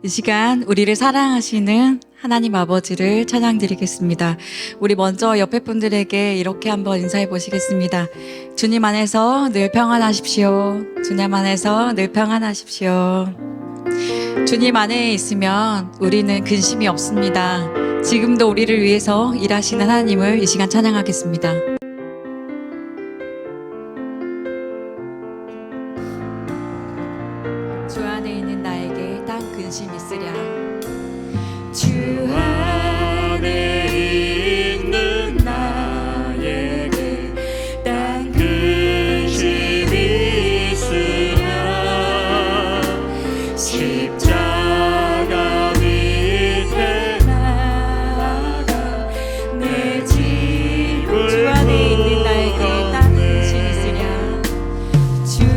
이 시간 우리를 사랑하시는 하나님 아버지를 찬양드리겠습니다. 우리 먼저 옆에 분들에게 이렇게 한번 인사해 보시겠습니다. 주님 안에서 늘 평안하십시오. 주님 안에서 늘 평안하십시오. 주님 안에 있으면 우리는 근심이 없습니다. 지금도 우리를 위해서 일하시는 하나님을 이 시간 찬양하겠습니다. 주 안에 있는 나에게 딱 근심 있으랴. 주 안에 있는 나에게 딱 근심이 있으랴. 십자가 밑에 나가 내 짐을 주 안에 있는 나에게 딱 근심 있으랴. 주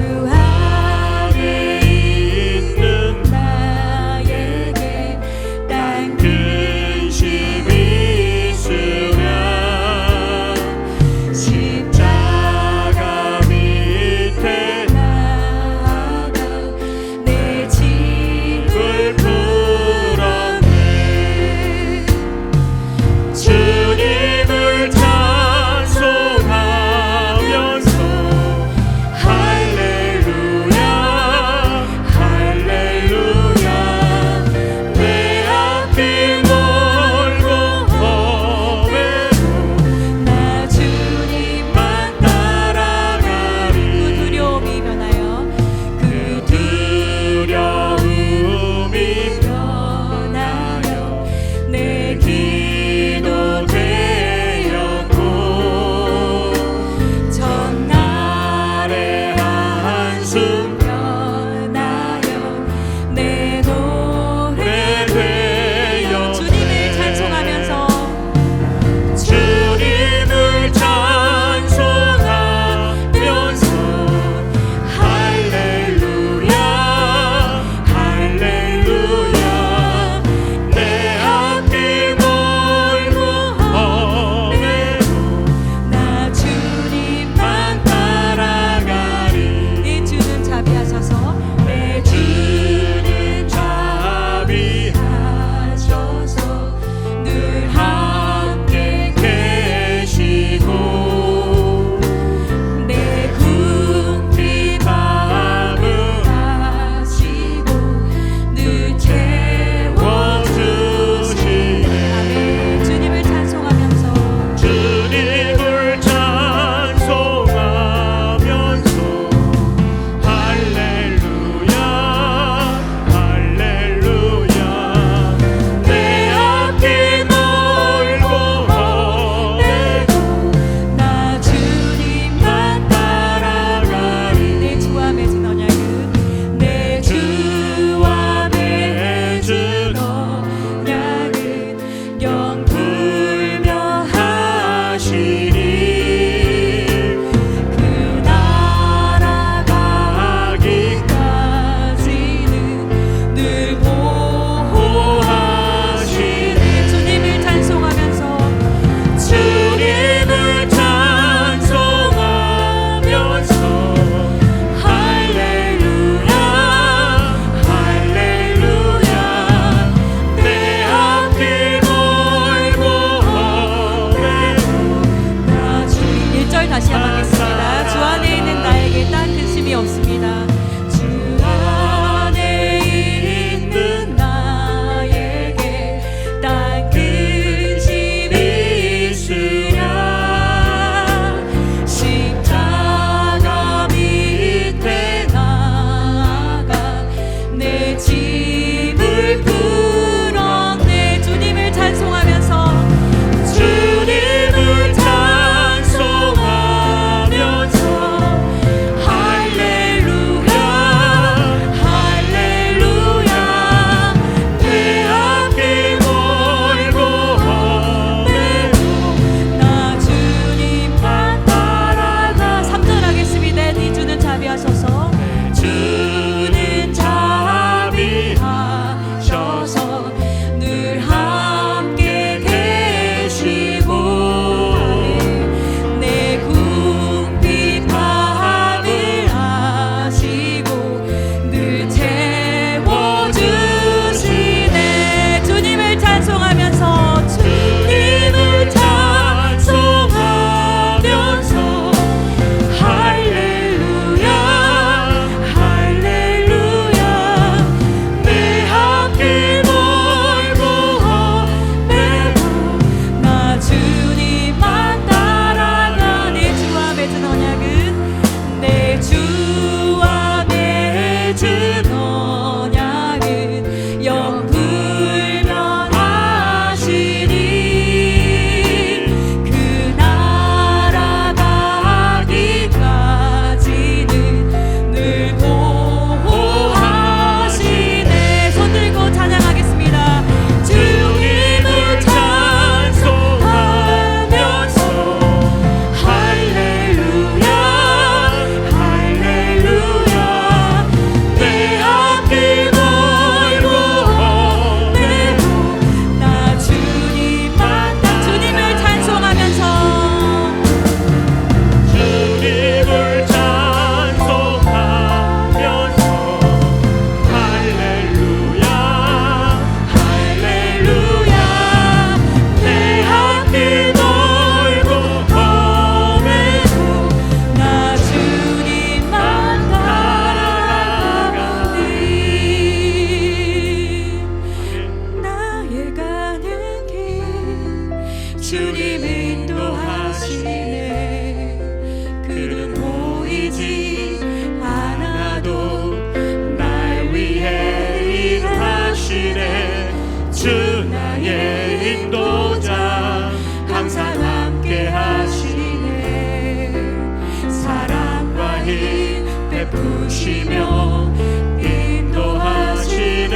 베푸시며 인도하시네.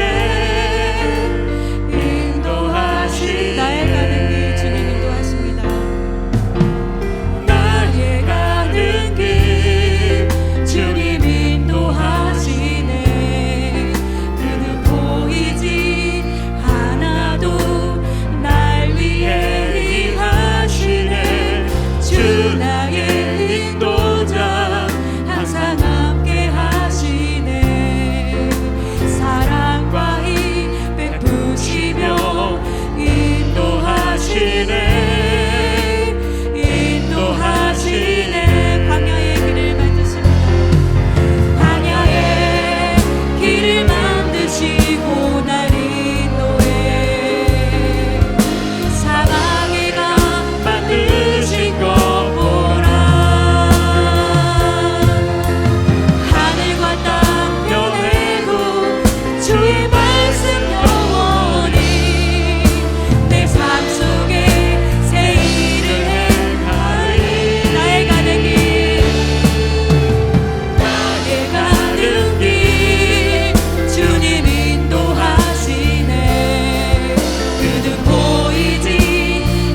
나의 가는 길 주님 인도하십니다. 나의 가는 길 주님 인도하시네. 그는 보이지 않아도 날 위해 일하시네. 주 나의 인도자 항상 함께 하시네. 사랑과 힘 베푸시며 인도하시네. 인도하시네. 광야의 길을 만드십니다. 광야의 길을 만드시고 날 인도해. 사막의 강 만드신 것 보라. 하늘과 땅 변해도 주의 말씀 영원히 내 삶 속에 새 일을 행하리. 나의 가는 길 나의 가는 길 주님 인도하시네. 그는 보이지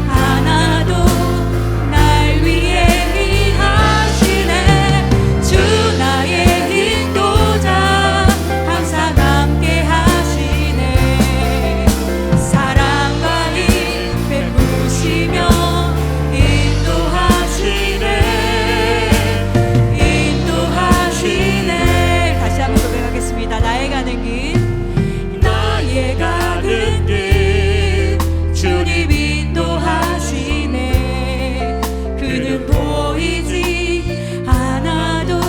않아도 날 위해 일하시네. 주 나의 인도자 항상 함께 하시네. 사랑과 힘 베푸시며 인도하시네. 인도하시네. 다시 한번 고백하겠습니다. 나의 가는 길 나의 가는 길 주님 인도하시네. 그는 보이지 않아도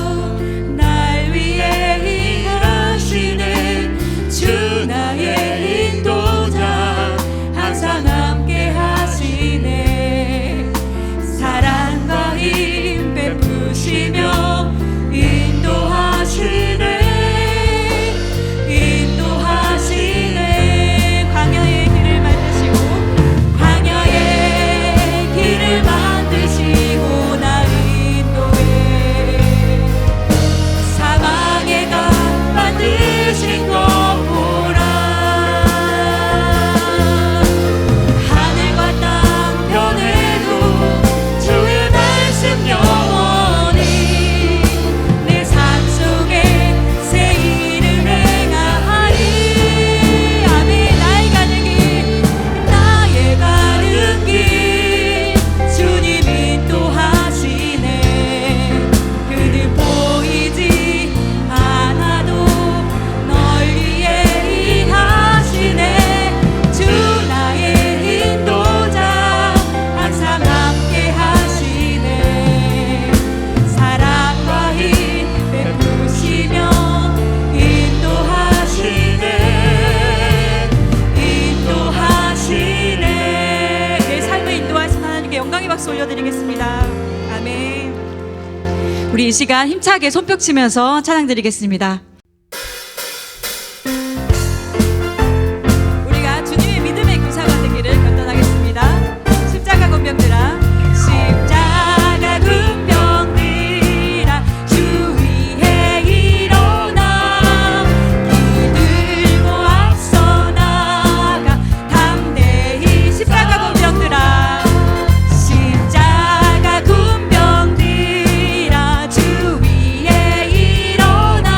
날 위해 일하시네. 주 나의 인도자 항상 함께 하시네. 사랑과 힘 베푸시며 인도하시네. 인도하시네. 광야의 길을 만드시고 광야의 길을 만드시고 날 인도해. 사막의 강 만드신 것 보라. 하늘과 땅 변해도 주의 말씀 영원히 내 삶 속에 새 일을 행하리. 아멘. 나의 가는 길 나의 가는 길 주님 인도하시네. 그는 보이지 않아도 널 위해 일하시네. 주 나의 인도자 항상 함께 하시네. 사랑과 힘 베푸시며 인도하시네. 인도하시네. 내 삶을 인도하신 하나님께 영광의 박수 올려드리겠습니다. 아멘. 우리 이 시간 힘차게 손뼉 치면서 찬양 드리겠습니다. 우리가 주님의 믿음의 군사가 되기를 결단하겠습니다. 십자가 군병들아, 십자가 군병들아, 주 위에 일어나. 기들고 앞서 나가 담대히. 십자가 군병들아, 십자가 군병들아, 주 위에 일어나.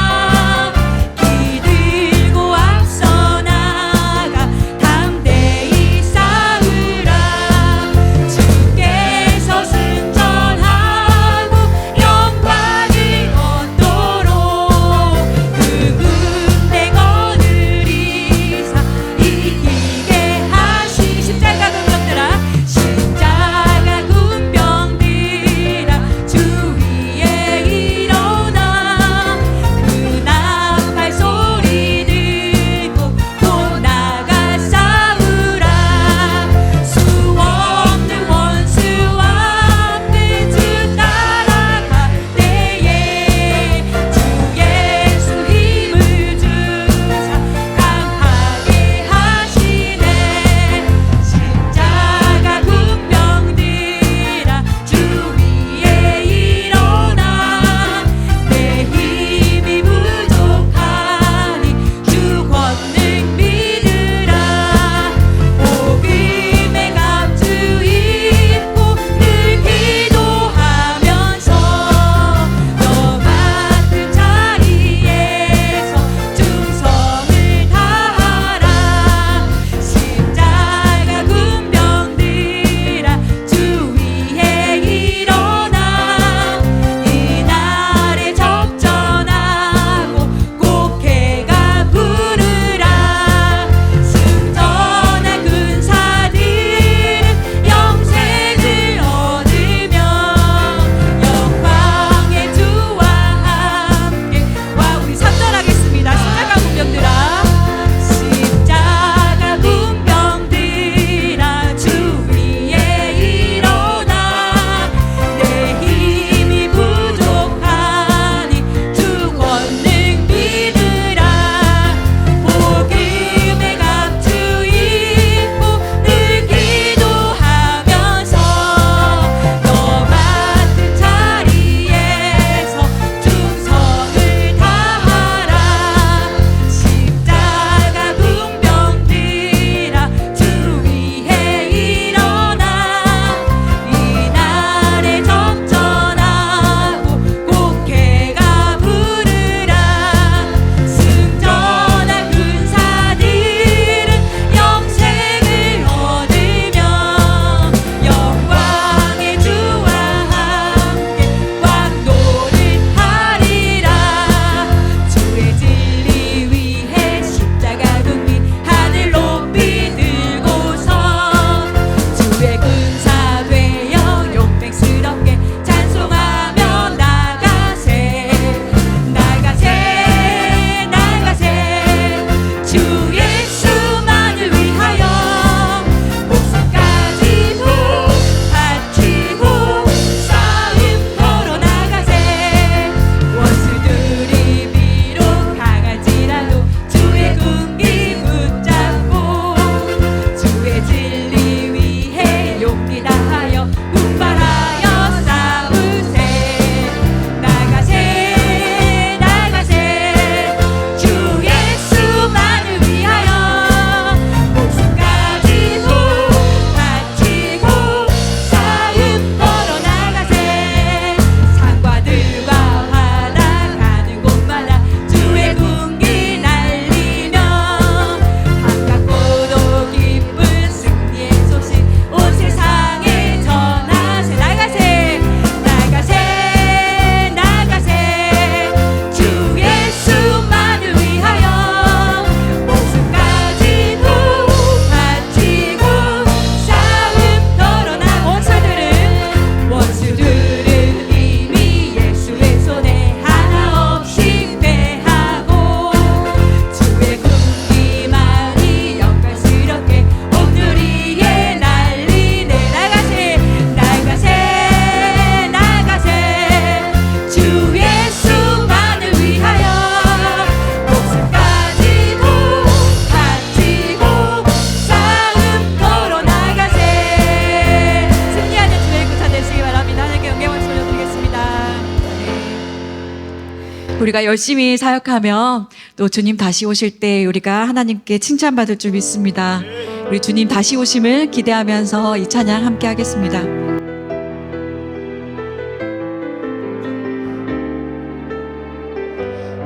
우리가 열심히 사역하면 또 주님 다시 오실 때 우리가 하나님께 칭찬받을 줄 믿습니다. 우리 주님 다시 오심을 기대하면서 이 찬양 함께 하겠습니다.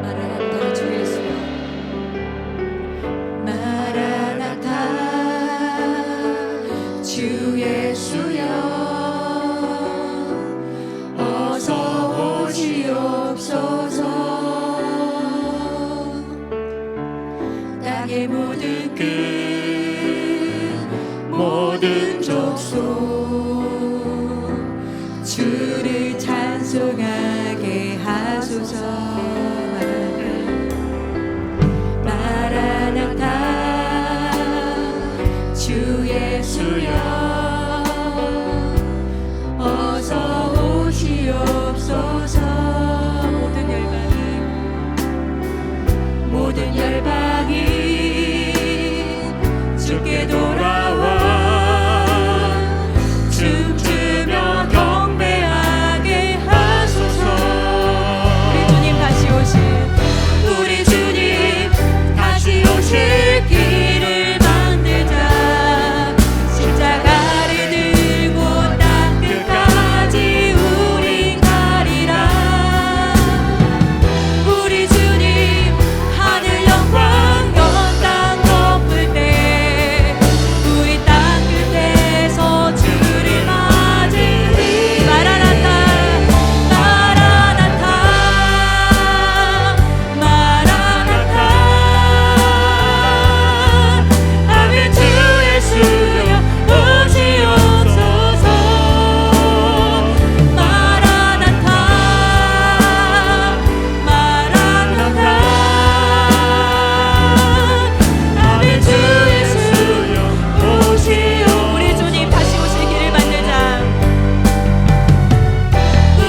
마라나타 주 예수여 마라나타 주 예수여 어서 오시옵소서 땅의 모든 끝 모든 족속 주를 찬송하게 하소서 마라나타 주 예수여 어서 오시옵소서 모든 열방이 주께 돌아와 춤추며 경배하게 하소서 우리 주님 다시 오실 우리 주님 다시 오실 길을 만들자 십자가를 들고 땅 끝까지 우리 가리라 우리 주님 하늘 영광 연단 덮을 때 우리 땅 끝에서 주를 맞으리 마라나타 마라나타 마라나타 아멘 주 예수여 오시옵소서 마라나타 마라나타 아멘 주 예수여 오시옵소서 우리 주님 다시 오실 길을 만들자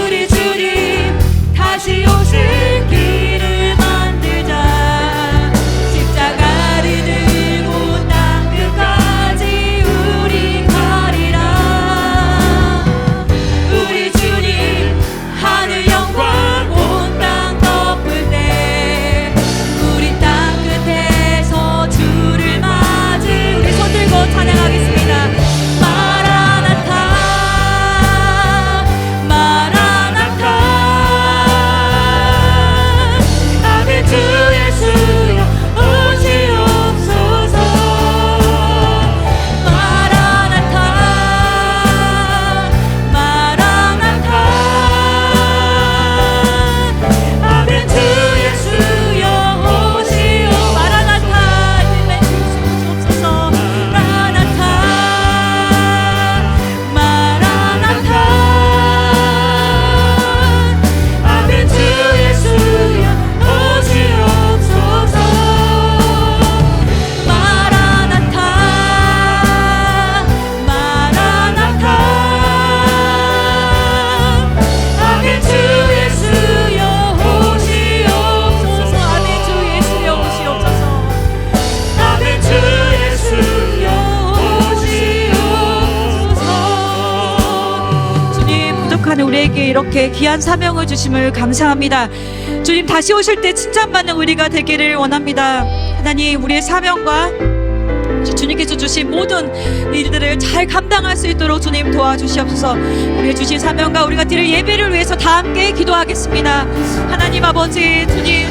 우리 주님 다시 오실 길을 만들자 십자가를 들고 땅 끝까지 우리 가리라 우리 주님 하늘 영광 온 땅 덮을 때 우리 땅 끝에서 주를 맞을 우리 손 들고 찬양하겠습니다 마라나타 마라나타 아멘 주 예수여 오시옵소서 마라나타 마라나타 아멘 주 예수여 오시옵소서 마라나타 아멘 주 오시옵소서 마라나타 마라나타 아멘 주 예수여 오시옵소서 마라나타 마라나타 아멘 주 예수여 오시옵소서 아멘 주 예수여 오시옵소서 아멘 주 예수여 오시옵소서 주님 부족한 우리에게 이렇게 귀한 사명을 주심을 감사합니다 주님 다시 오실 때 칭찬받는 우리가 되기를 원합니다 하나님 우리의 사명과 주님께서 주신 모든 일들을 잘 감당할 수 있도록 주님 도와주시옵소서 우리의 주신 사명과 우리가 드릴 예배를 위해서 다 함께 기도하겠습니다 하나님 아버지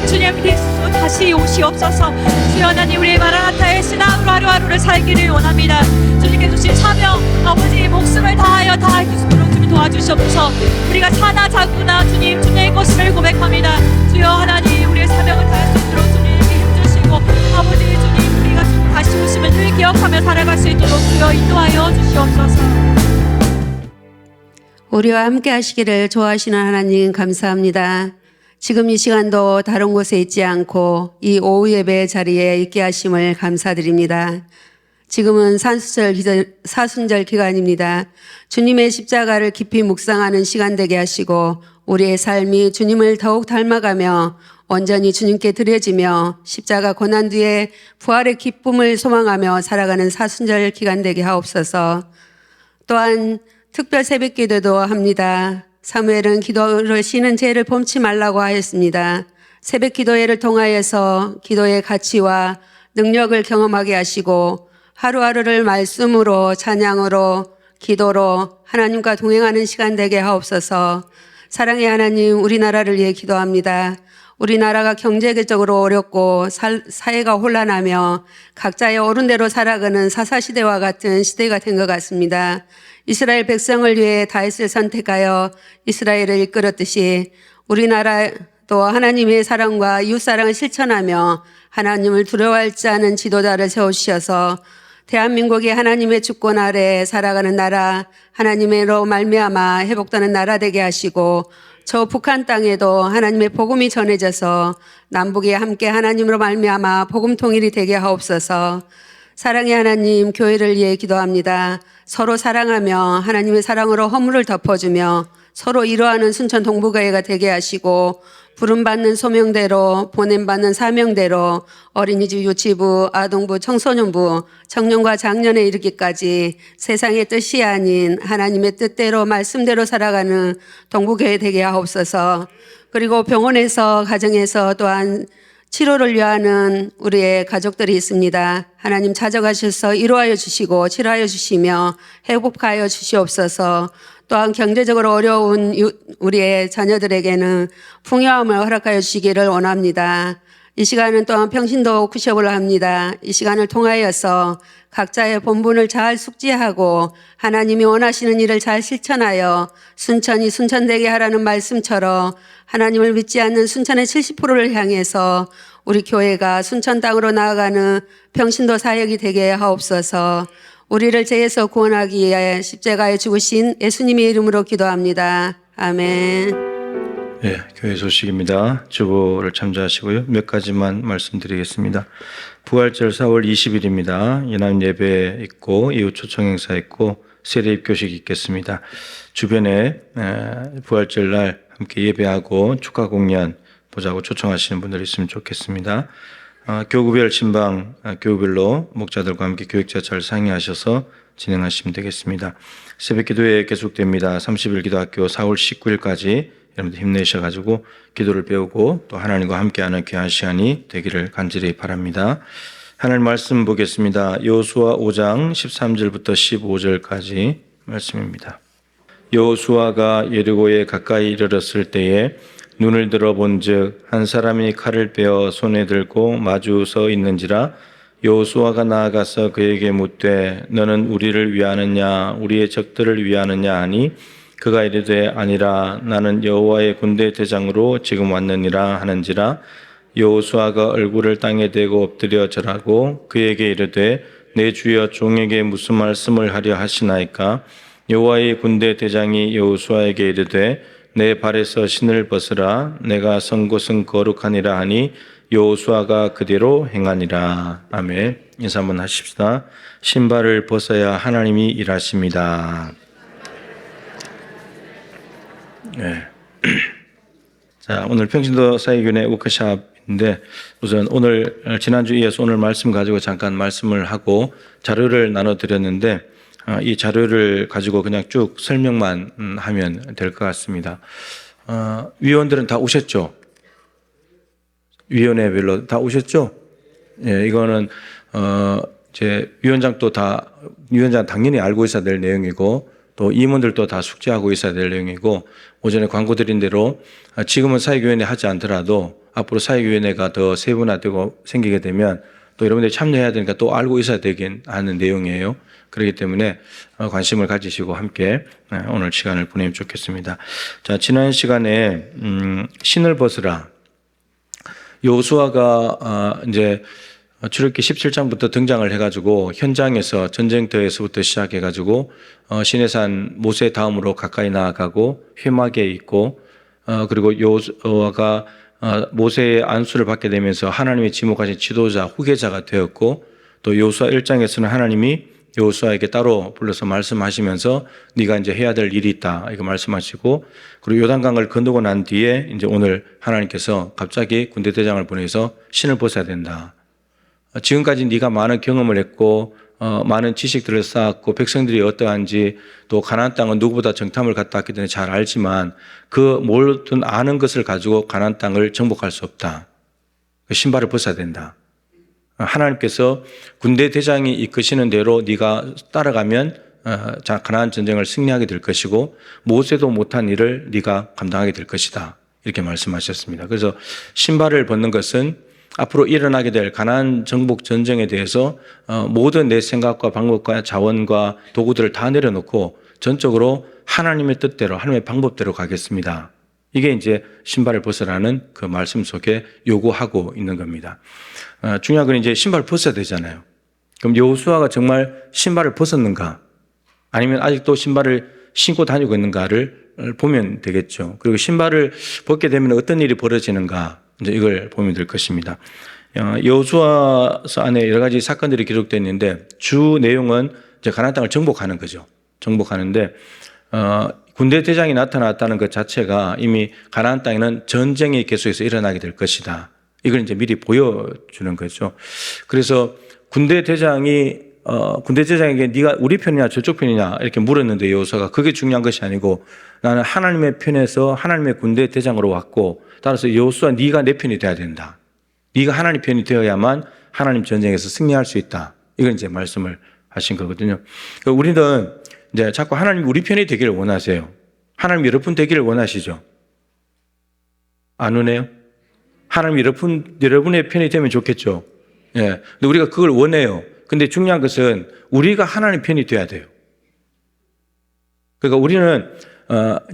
주님께서 다시 오시옵소서 주여 하나님 우리의 마라나타의 신앙으로 하루하루를 살기를 원합니다 주님께 주신 사명 아버지 목숨을 다하여 다할 수 있도록 주님 도와주시옵소서 우리가 사나 자구나 주님 주님의 것을 고백합니다 주여 하나님 우리의 사명을 다할 수 있도록 주님께 힘주시고 아버지 주님 우리가 다시 오시면 늘 기억하며 살아갈 수 있도록 주여 인도하여 주시옵소서 우리와 함께 하시기를 좋아하시는 하나님 감사합니다. 지금 이 시간도 다른 곳에 있지 않고 이 오후 예배 자리에 있게 하심을 감사드립니다. 지금은 사순절 기간입니다. 주님의 십자가를 깊이 묵상하는 시간 되게 하시고 우리의 삶이 주님을 더욱 닮아가며 온전히 주님께 드려지며 십자가 고난 뒤에 부활의 기쁨을 소망하며 살아가는 사순절 기간 되게 하옵소서. 또한 특별 새벽 기도도 합니다. 사무엘은 기도를 쉬는 죄를 범치 말라고 하였습니다. 새벽 기도회를 통하여서 기도의 가치와 능력을 경험하게 하시고 하루하루를 말씀으로 찬양으로 기도로 하나님과 동행하는 시간 되게 하옵소서. 사랑의 하나님, 우리나라를 위해 기도합니다. 우리나라가 경제적으로 어렵고 사회가 혼란하며 각자의 옳은 대로 살아가는 사사시대와 같은 시대가 된 것 같습니다. 이스라엘 백성을 위해 다윗을 선택하여 이스라엘을 이끌었듯이 우리나라도 하나님의 사랑과 이웃사랑을 실천하며 하나님을 두려워할 줄 아는 지도자를 세우셔서 대한민국이 하나님의 주권 아래 살아가는 나라, 하나님의로 말미암아 회복되는 나라 되게 하시고 저 북한 땅에도 하나님의 복음이 전해져서 남북이 함께 하나님으로 말미암아 복음 통일이 되게 하옵소서. 사랑의 하나님, 교회를 위해 기도합니다. 서로 사랑하며 하나님의 사랑으로 허물을 덮어주며 서로 이루어하는 순천 동부교회가 되게 하시고 부름받는 소명대로 보냄받는 사명대로 어린이집 유치부 아동부 청소년부 청년과 장년에 이르기까지 세상의 뜻이 아닌 하나님의 뜻대로 말씀대로 살아가는 동부교회 되게 하옵소서. 그리고 병원에서 가정에서 또한 치료를 위하는 우리의 가족들이 있습니다. 하나님 찾아가셔서 이루하여 주시고 치료하여 주시며 회복하여 주시옵소서. 또한 경제적으로 어려운 우리의 자녀들에게는 풍요함을 허락하여 주시기를 원합니다. 이 시간은 또한 평신도 쿠셔을 합니다. 이 시간을 통하여서 각자의 본분을 잘 숙지하고 하나님이 원하시는 일을 잘 실천하여 순천이 순천되게 하라는 말씀처럼 하나님을 믿지 않는 순천의 70%를 향해서 우리 교회가 순천 땅으로 나아가는 평신도 사역이 되게 하옵소서. 우리를 죄에서 구원하기 위해 십자가에 죽으신 예수님의 이름으로 기도합니다. 아멘. 예, 교회 소식입니다. 주보를 참조하시고요. 몇 가지만 말씀드리겠습니다. 부활절 4월 20일입니다. 연합 예배 있고 이후 초청 행사 있고 세례 입교식 있겠습니다. 주변에 부활절 날 함께 예배하고 축하 공연 보자고 초청하시는 분들 있으면 좋겠습니다. 교구별 신방 교구별로 목자들과 함께 교육자 잘 상의하셔서 진행하시면 되겠습니다. 새벽 기도회 계속됩니다. 30일 기도학교 4월 19일까지 여러분들 힘내셔가지고 기도를 배우고 또 하나님과 함께하는 귀한 시간이 되기를 간절히 바랍니다. 하나님 말씀 보겠습니다. 여호수아 5장 13절부터 15절까지 말씀입니다. 여호수아가 여리고에 가까이 이르렀을 때에 눈을 들어본즉 한 사람이 칼을 빼어 손에 들고 마주 서 있는지라. 여호수아가 나아가서 그에게 묻되 너는 우리를 위하느냐 우리의 적들을 위하느냐 하니 그가 이르되 아니라 나는 여호와의 군대 대장으로 지금 왔느니라 하는지라. 여호수아가 얼굴을 땅에 대고 엎드려 절하고 그에게 이르되 내 주여 종에게 무슨 말씀을 하려 하시나이까. 여호와의 군대 대장이 여호수아에게 이르되 내 발에서 신을 벗으라. 내가 선 곳은 거룩하니라 하니 여호수아가 그대로 행하니라. 아멘. 인사 한번 하십시다. 신발을 벗어야 하나님이 일하십니다. 네. 자, 오늘 평신도 사역위원회 워크숍인데 우선 오늘 지난주 이어서 오늘 말씀 가지고 잠깐 말씀을 하고 자료를 나눠드렸는데 이 자료를 가지고 그냥 쭉 설명만 하면 될 것 같습니다. 위원들은 다 오셨죠? 위원회별로 다 오셨죠? 예, 이거는 제 위원장도 다 위원장 당연히 알고 있어야 될 내용이고 또 임원들도 다 숙지하고 있어야 될 내용이고 오전에 광고 드린 대로 지금은 사회위원회 하지 않더라도 앞으로 사회위원회가 더 세분화되고 생기게 되면 또 여러분들이 참여해야 되니까 또 알고 있어야 되긴 하는 내용이에요. 그렇기 때문에 관심을 가지시고 함께 오늘 시간을 보내면 좋겠습니다. 자, 지난 시간에 신을 벗으라. 여호수아가 이제 출애굽기 17장부터 등장을 해가지고 현장에서 전쟁터에서부터 시작해가지고 시내산 모세 다음으로 가까이 나아가고 회막에 있고 그리고 여호수아가 모세의 안수를 받게 되면서 하나님의 지목하신 지도자 후계자가 되었고 또 여호수아 1장에서는 하나님이 여호수아에게 따로 불러서 말씀하시면서 네가 이제 해야 될 일이 있다 이거 말씀하시고 그리고 요단강을 건너고 난 뒤에 이제 오늘 하나님께서 갑자기 군대 대장을 보내서 신을 벗어야 된다. 지금까지 네가 많은 경험을 했고 많은 지식들을 쌓았고 백성들이 어떠한지 또 가나안 땅은 누구보다 정탐을 갔다 왔기 때문에 잘 알지만 그 모든 아는 것을 가지고 가나안 땅을 정복할 수 없다. 신발을 벗어야 된다. 하나님께서 군대 대장이 이끄시는 대로 네가 따라가면 가나안 전쟁을 승리하게 될 것이고 모세도 못한 일을 네가 감당하게 될 것이다. 이렇게 말씀하셨습니다. 그래서 신발을 벗는 것은 앞으로 일어나게 될 가나안 정복 전쟁에 대해서 모든 내 생각과 방법과 자원과 도구들을 다 내려놓고 전적으로 하나님의 뜻대로 하나님의 방법대로 가겠습니다. 이게 이제 신발을 벗으라는 그 말씀 속에 요구하고 있는 겁니다. 중요한 건 이제 신발을 벗어야 되잖아요. 그럼 여호수아가 정말 신발을 벗었는가? 아니면 아직도 신발을 신고 다니고 있는가를 보면 되겠죠. 그리고 신발을 벗게 되면 어떤 일이 벌어지는가? 이제 이걸 보면 될 것입니다. 여호수아서 안에 여러 가지 사건들이 기록되어 있는데 주 내용은 이제 가나안 땅을 정복하는 거죠. 정복하는데 군대 대장이 나타났다는 것 자체가 이미 가나안 땅에는 전쟁이 계속해서 일어나게 될 것이다. 이걸 이제 미리 보여주는 거죠. 그래서 군대 대장에게 네가 우리 편이냐 저쪽 편이냐 이렇게 물었는데 여호수아가 그게 중요한 것이 아니고 나는 하나님의 편에서 하나님의 군대 대장으로 왔고 따라서 여호수아 네가 내 편이 돼야 된다. 네가 하나님 편이 되어야만 하나님 전쟁에서 승리할 수 있다. 이걸 이제 말씀을 하신 거거든요. 그러니까 우리는 이제 자꾸 하나님 우리 편이 되기를 원하세요. 하나님 여러분 되기를 원하시죠. 안 오네요? 하나님 여러분의 편이 되면 좋겠죠. 예. 근데 우리가 그걸 원해요. 근데 중요한 것은 우리가 하나님 편이 돼야 돼요. 그러니까 우리는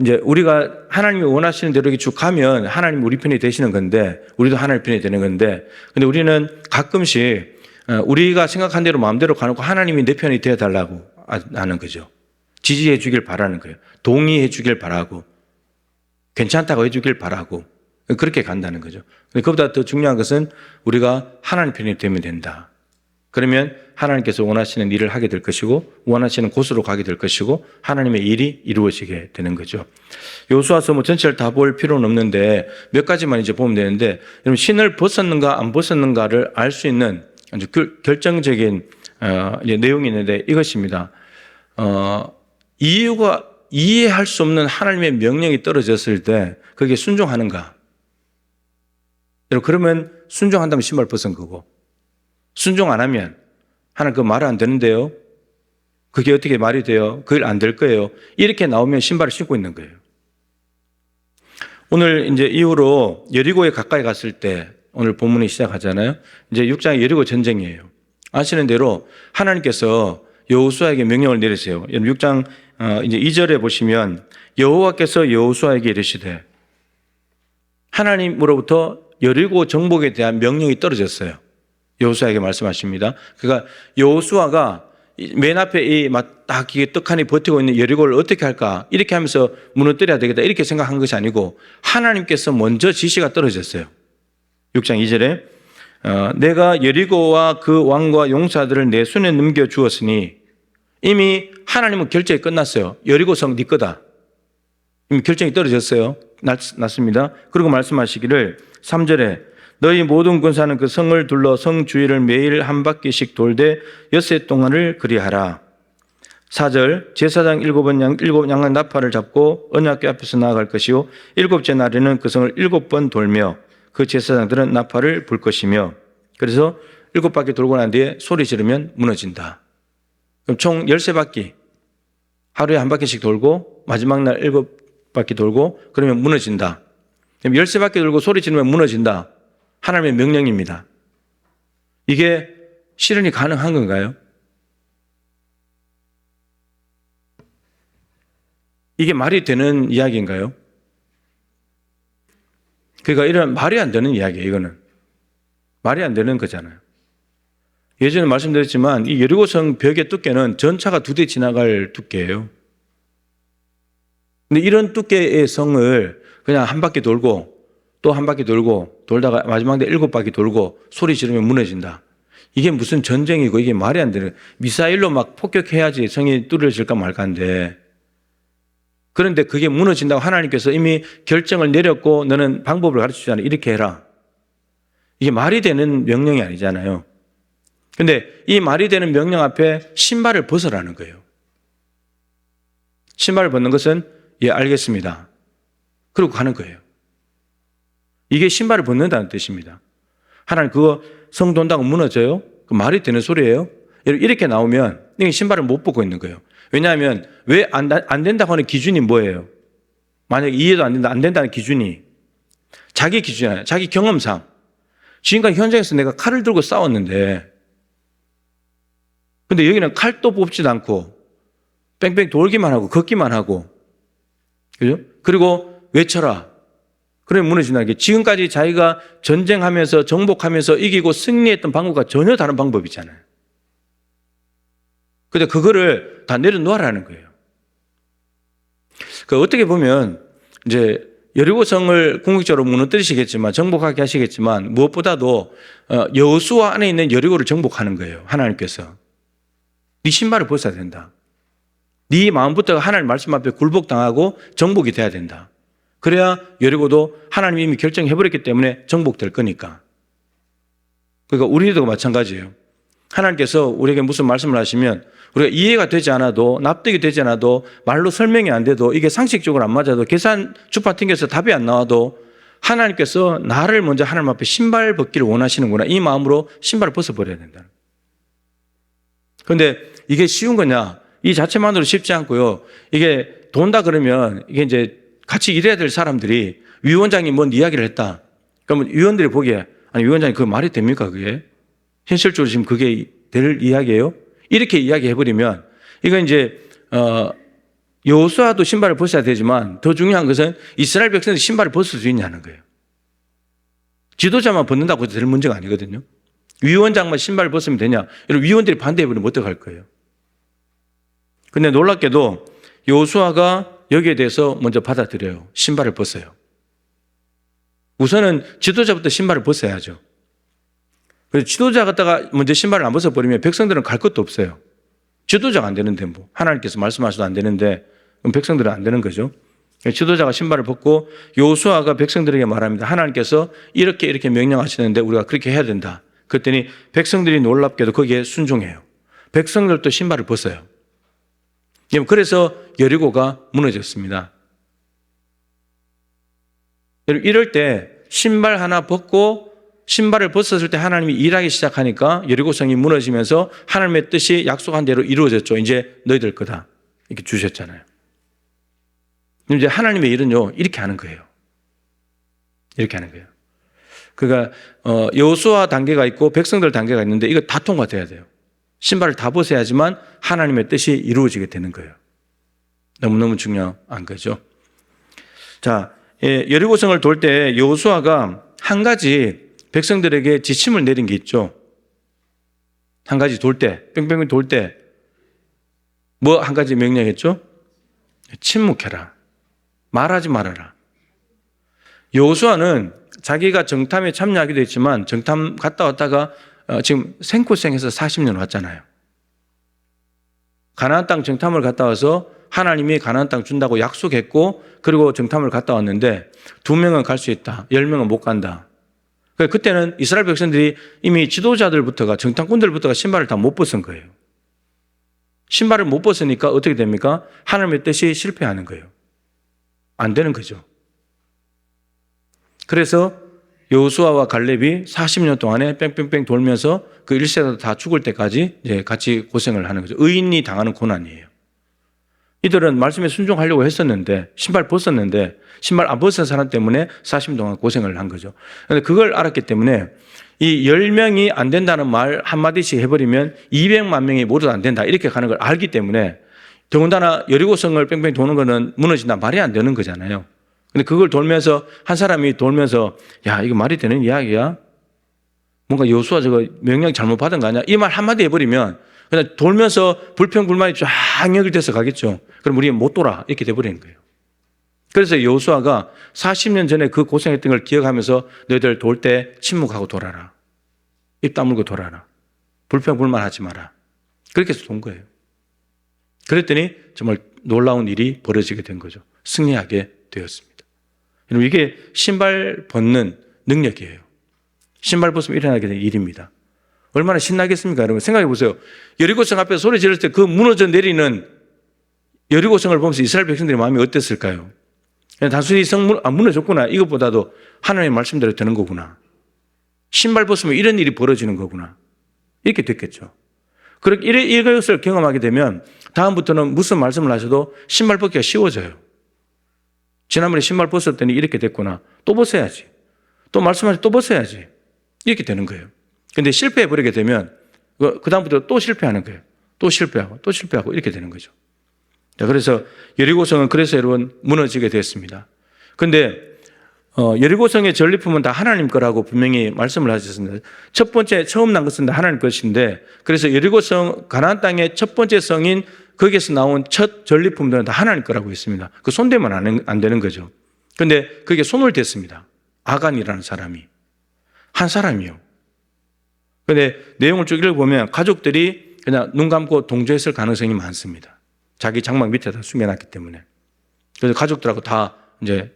이제 우리가 하나님이 원하시는 대로 이렇게 쭉 가면 하나님 우리 편이 되시는 건데 우리도 하나님 편이 되는 건데 근데 우리는 가끔씩 우리가 생각한 대로 마음대로 가놓고 하나님이 내 편이 되어 달라고 하는 거죠. 지지해 주길 바라는 거예요. 동의해 주길 바라고 괜찮다고 해 주길 바라고 그렇게 간다는 거죠. 그보다 더 중요한 것은 우리가 하나님 편이 되면 된다. 그러면 하나님께서 원하시는 일을 하게 될 것이고 원하시는 곳으로 가게 될 것이고 하나님의 일이 이루어지게 되는 거죠. 여호수아서 전체를 다 볼 필요는 없는데 몇 가지만 이제 보면 되는데 여러분 신을 벗었는가 안 벗었는가를 알 수 있는 아주 결정적인 내용이 있는데 이것입니다. 이해할 수 없는 하나님의 명령이 떨어졌을 때 그게 순종하는가? 여러분 그러면 순종한다면 신발 벗은 거고 순종 안 하면 하나님 그 말 안 되는데요. 그게 어떻게 말이 돼요? 그게 안 될 거예요. 이렇게 나오면 신발을 신고 있는 거예요. 오늘 이제 이후로 여리고에 가까이 갔을 때 오늘 본문이 시작하잖아요. 이제 6장이 여리고 전쟁이에요. 아시는 대로 하나님께서 여호수아에게 명령을 내리세요. 6장 이제 2절에 보시면 여호와께서 여호수아에게 이르시되 하나님으로부터 여리고 정복에 대한 명령이 떨어졌어요. 여호수아에게 말씀하십니다. 그러니까 여호수아가 맨 앞에 딱 떡하니 버티고 있는 여리고를 어떻게 할까 이렇게 하면서 무너뜨려야 되겠다 이렇게 생각한 것이 아니고 하나님께서 먼저 지시가 떨어졌어요. 6장 2절에 내가 여리고와 그 왕과 용사들을 내 손에 넘겨 주었으니 이미 하나님은 결정이 끝났어요. 여리고성 네 거다. 이미 결정이 떨어졌어요. 났습니다. 그리고 말씀하시기를 3절에 너희 모든 군사는 그 성을 둘러 성 주위를 매일 한 바퀴씩 돌되 엿새 동안을 그리하라. 4절 제사장 7번 양의 나팔을 잡고 언약궤 앞에서 나아갈 것이요 7째 날에는 그 성을 7번 돌며 그 제사장들은 나팔을 불 것이며 그래서 7바퀴 돌고 난 뒤에 소리 지르면 무너진다. 그럼 총 13바퀴 하루에 한 바퀴씩 돌고 마지막 날 7바퀴 돌고 그러면 무너진다. 그럼 13바퀴 돌고 소리 지르면 무너진다. 하나님의 명령입니다. 이게 실현이 가능한 건가요? 이게 말이 되는 이야기인가요? 그러니까 이런 말이 안 되는 이야기예요. 이거는 말이 안 되는 거잖아요. 예전에 말씀드렸지만 이 여리고성 벽의 두께는 전차가 2대 지나갈 두께예요. 근데 이런 두께의 성을 그냥 한 바퀴 돌고 또 한 바퀴 돌고 돌다가 마지막 날 7바퀴 돌고 소리 지르면 무너진다. 이게 무슨 전쟁이고 이게 말이 안 되는 미사일로 막 폭격해야지 성이 뚫어질까 말까인데 그런데 그게 무너진다고 하나님께서 이미 결정을 내렸고 너는 방법을 가르치잖아. 이렇게 해라. 이게 말이 되는 명령이 아니잖아요. 근데 이 말이 되는 명령 앞에 신발을 벗으라는 거예요. 신발을 벗는 것은 예, 알겠습니다. 그러고 가는 거예요. 이게 신발을 벗는다는 뜻입니다. 하나님 그거 성 돈다고 무너져요? 그 말이 되는 소리예요? 이렇게 나오면 이게 신발을 못 벗고 있는 거예요. 왜냐하면 왜 안 된다고 하는 기준이 뭐예요? 만약에 이해도 안 된다는 기준이 자기 기준이에요. 자기 경험상. 지금까지 현장에서 내가 칼을 들고 싸웠는데 근데 여기는 칼도 뽑지도 않고 뺑뺑 돌기만 하고 걷기만 하고 그죠? 그리고 외쳐라. 그래 무너진다는 게 지금까지 자기가 전쟁하면서 정복하면서 이기고 승리했던 방법과 전혀 다른 방법이잖아요. 근데 그거를 다 내려놓으라는 거예요. 그 어떻게 보면 이제 여리고성을 궁극적으로 무너뜨리시겠지만 정복하게 하시겠지만 무엇보다도 여호수아 안에 있는 여리고를 정복하는 거예요. 하나님께서. 네 신발을 벗어야 된다. 네 마음부터 하나님 말씀 앞에 굴복당하고 정복이 돼야 된다. 그래야 여리고도 하나님이 이미 결정해버렸기 때문에 정복될 거니까. 그러니까 우리도 마찬가지예요. 하나님께서 우리에게 무슨 말씀을 하시면 우리가 이해가 되지 않아도 납득이 되지 않아도 말로 설명이 안 돼도 이게 상식적으로 안 맞아도 계산 주파 튕겨서 답이 안 나와도 하나님께서 나를 먼저 하나님 앞에 신발 벗기를 원하시는구나. 이 마음으로 신발을 벗어버려야 된다. 그런데 이게 쉬운 거냐? 이 자체만으로 쉽지 않고요. 이게 돈다 그러면 이게 이제 같이 일해야 될 사람들이 위원장이 뭔 이야기를 했다. 그러면 위원들이 보기에 아니 위원장이 그 말이 됩니까 그게? 현실적으로 지금 그게 될 이야기예요? 이렇게 이야기해버리면 이건 이제 여호수아도 신발을 벗어야 되지만 더 중요한 것은 이스라엘 백성들이 신발을 벗을 수 있냐는 거예요. 지도자만 벗는다고 해도 될 문제가 아니거든요. 위원장만 신발을 벗으면 되냐? 이런 위원들이 반대해버리면 어떡할 거예요? 근데 놀랍게도 여호수아가 여기에 대해서 먼저 받아들여요. 신발을 벗어요. 우선은 지도자부터 신발을 벗어야죠. 그래서 지도자 갖다가 먼저 신발을 안 벗어버리면 백성들은 갈 것도 없어요. 지도자가 안 되는데 뭐 하나님께서 말씀하셔도 안 되는데 그럼 백성들은 안 되는 거죠. 지도자가 신발을 벗고 여호수아가 백성들에게 말합니다. 하나님께서 이렇게 명령하시는데 우리가 그렇게 해야 된다. 그랬더니 백성들이 놀랍게도 거기에 순종해요. 백성들도 신발을 벗어요. 그래서 여리고가 무너졌습니다. 이럴 때 신발 하나 벗고 신발을 벗었을 때 하나님이 일하기 시작하니까 여리고성이 무너지면서 하나님의 뜻이 약속한 대로 이루어졌죠. 이제 너희들 거다. 이렇게 주셨잖아요. 이제 하나님의 일은요, 이렇게 하는 거예요. 이렇게 하는 거예요. 그러니까 여호수아 단계가 있고 백성들 단계가 있는데 이거 다 통과돼야 돼요. 신발을 다 벗어야지만 하나님의 뜻이 이루어지게 되는 거예요. 너무너무 중요한 거죠. 자, 여리고성을 돌 때 여호수아가 한 가지 백성들에게 지침을 내린 게 있죠. 한 가지 돌 때, 뺑뺑이 돌 때 뭐 한 가지 명령했죠? 침묵해라. 말하지 말아라. 여호수아는 자기가 정탐에 참여하기도 했지만 정탐 갔다 왔다가 지금 생고생해서 40년 왔잖아요. 가나안 땅 정탐을 갔다 와서 하나님이 가나안 땅 준다고 약속했고 그리고 정탐을 갔다 왔는데 2명은 갈 수 있다. 10명은 못 간다. 그때는 이스라엘 백성들이 이미 지도자들부터가 정탐꾼들부터가 신발을 다 못 벗은 거예요. 신발을 못 벗으니까 어떻게 됩니까? 하나님의 뜻이 실패하는 거예요. 안 되는 거죠. 그래서 여호수아와 갈렙이 40년 동안에 뺑뺑뺑 돌면서 그 1세대 다 죽을 때까지 이제 같이 고생을 하는 거죠. 의인이 당하는 고난이에요. 이들은 말씀에 순종하려고 했었는데 신발 벗었는데 신발 안 벗은 사람 때문에 40년 동안 고생을 한 거죠. 그런데 그걸 알았기 때문에 이 10명이 안 된다는 말 한마디씩 해버리면 200만 명이 모두 안 된다 이렇게 가는 걸 알기 때문에 더군다나 여리고성을 뺑뺑 도는 거는 무너진다 말이 안 되는 거잖아요. 근데 그걸 돌면서 한 사람이 돌면서 야 이거 말이 되는 이야기야? 뭔가 여호수아 저거 명령 잘못 받은 거 아니야? 이 말 한마디 해버리면 그냥 돌면서 불평불만이 쫙 연결돼서 가겠죠. 그럼 우리 못 돌아 이렇게 돼버리는 거예요. 그래서 여호수아가 40년 전에 그 고생했던 걸 기억하면서 너희들 돌 때 침묵하고 돌아라. 입 다물고 돌아라. 불평불만하지 마라. 그렇게 해서 돈 거예요. 그랬더니 정말 놀라운 일이 벌어지게 된 거죠. 승리하게 되었습니다. 여러분 이게 신발 벗는 능력이에요. 신발 벗으면 일어나게 된 일입니다. 얼마나 신나겠습니까, 여러분? 생각해 보세요. 여리고성 앞에 소리 지를 때 그 무너져 내리는 여리고성을 보면서 이스라엘 백성들의 마음이 어땠을까요? 그냥 단순히 성 무너졌구나. 이것보다도 하나님의 말씀대로 되는 거구나. 신발 벗으면 이런 일이 벌어지는 거구나. 이렇게 됐겠죠. 그렇게 이것을 경험하게 되면 다음부터는 무슨 말씀을 하셔도 신발 벗기가 쉬워져요. 지난번에 신발 벗었더니 이렇게 됐구나. 또 벗어야지. 또 말씀하시 또 벗어야지. 이렇게 되는 거예요. 근데 실패해 버리게 되면 그 다음부터 또 실패하는 거예요. 또 실패하고 또 실패하고 이렇게 되는 거죠. 자, 그래서 여리고성은 그래서 여러분 무너지게 됐습니다. 근데 여리고성의 전리품은 다 하나님 거라고 분명히 말씀을 하셨습니다. 첫 번째 처음 난 것은 다 하나님 것인데, 그래서 여리고성 가나안 땅의 첫 번째 성인 거기에서 나온 첫 전리품들은 다 하나님 거라고 했습니다. 그 손대면 안 되는 거죠. 근데 그게 손을 댔습니다. 아간이라는 사람이. 한 사람이요. 근데 내용을 쭉 읽어보면 가족들이 그냥 눈 감고 동조했을 가능성이 많습니다. 자기 장막 밑에다 숨겨놨기 때문에. 그래서 가족들하고 다 이제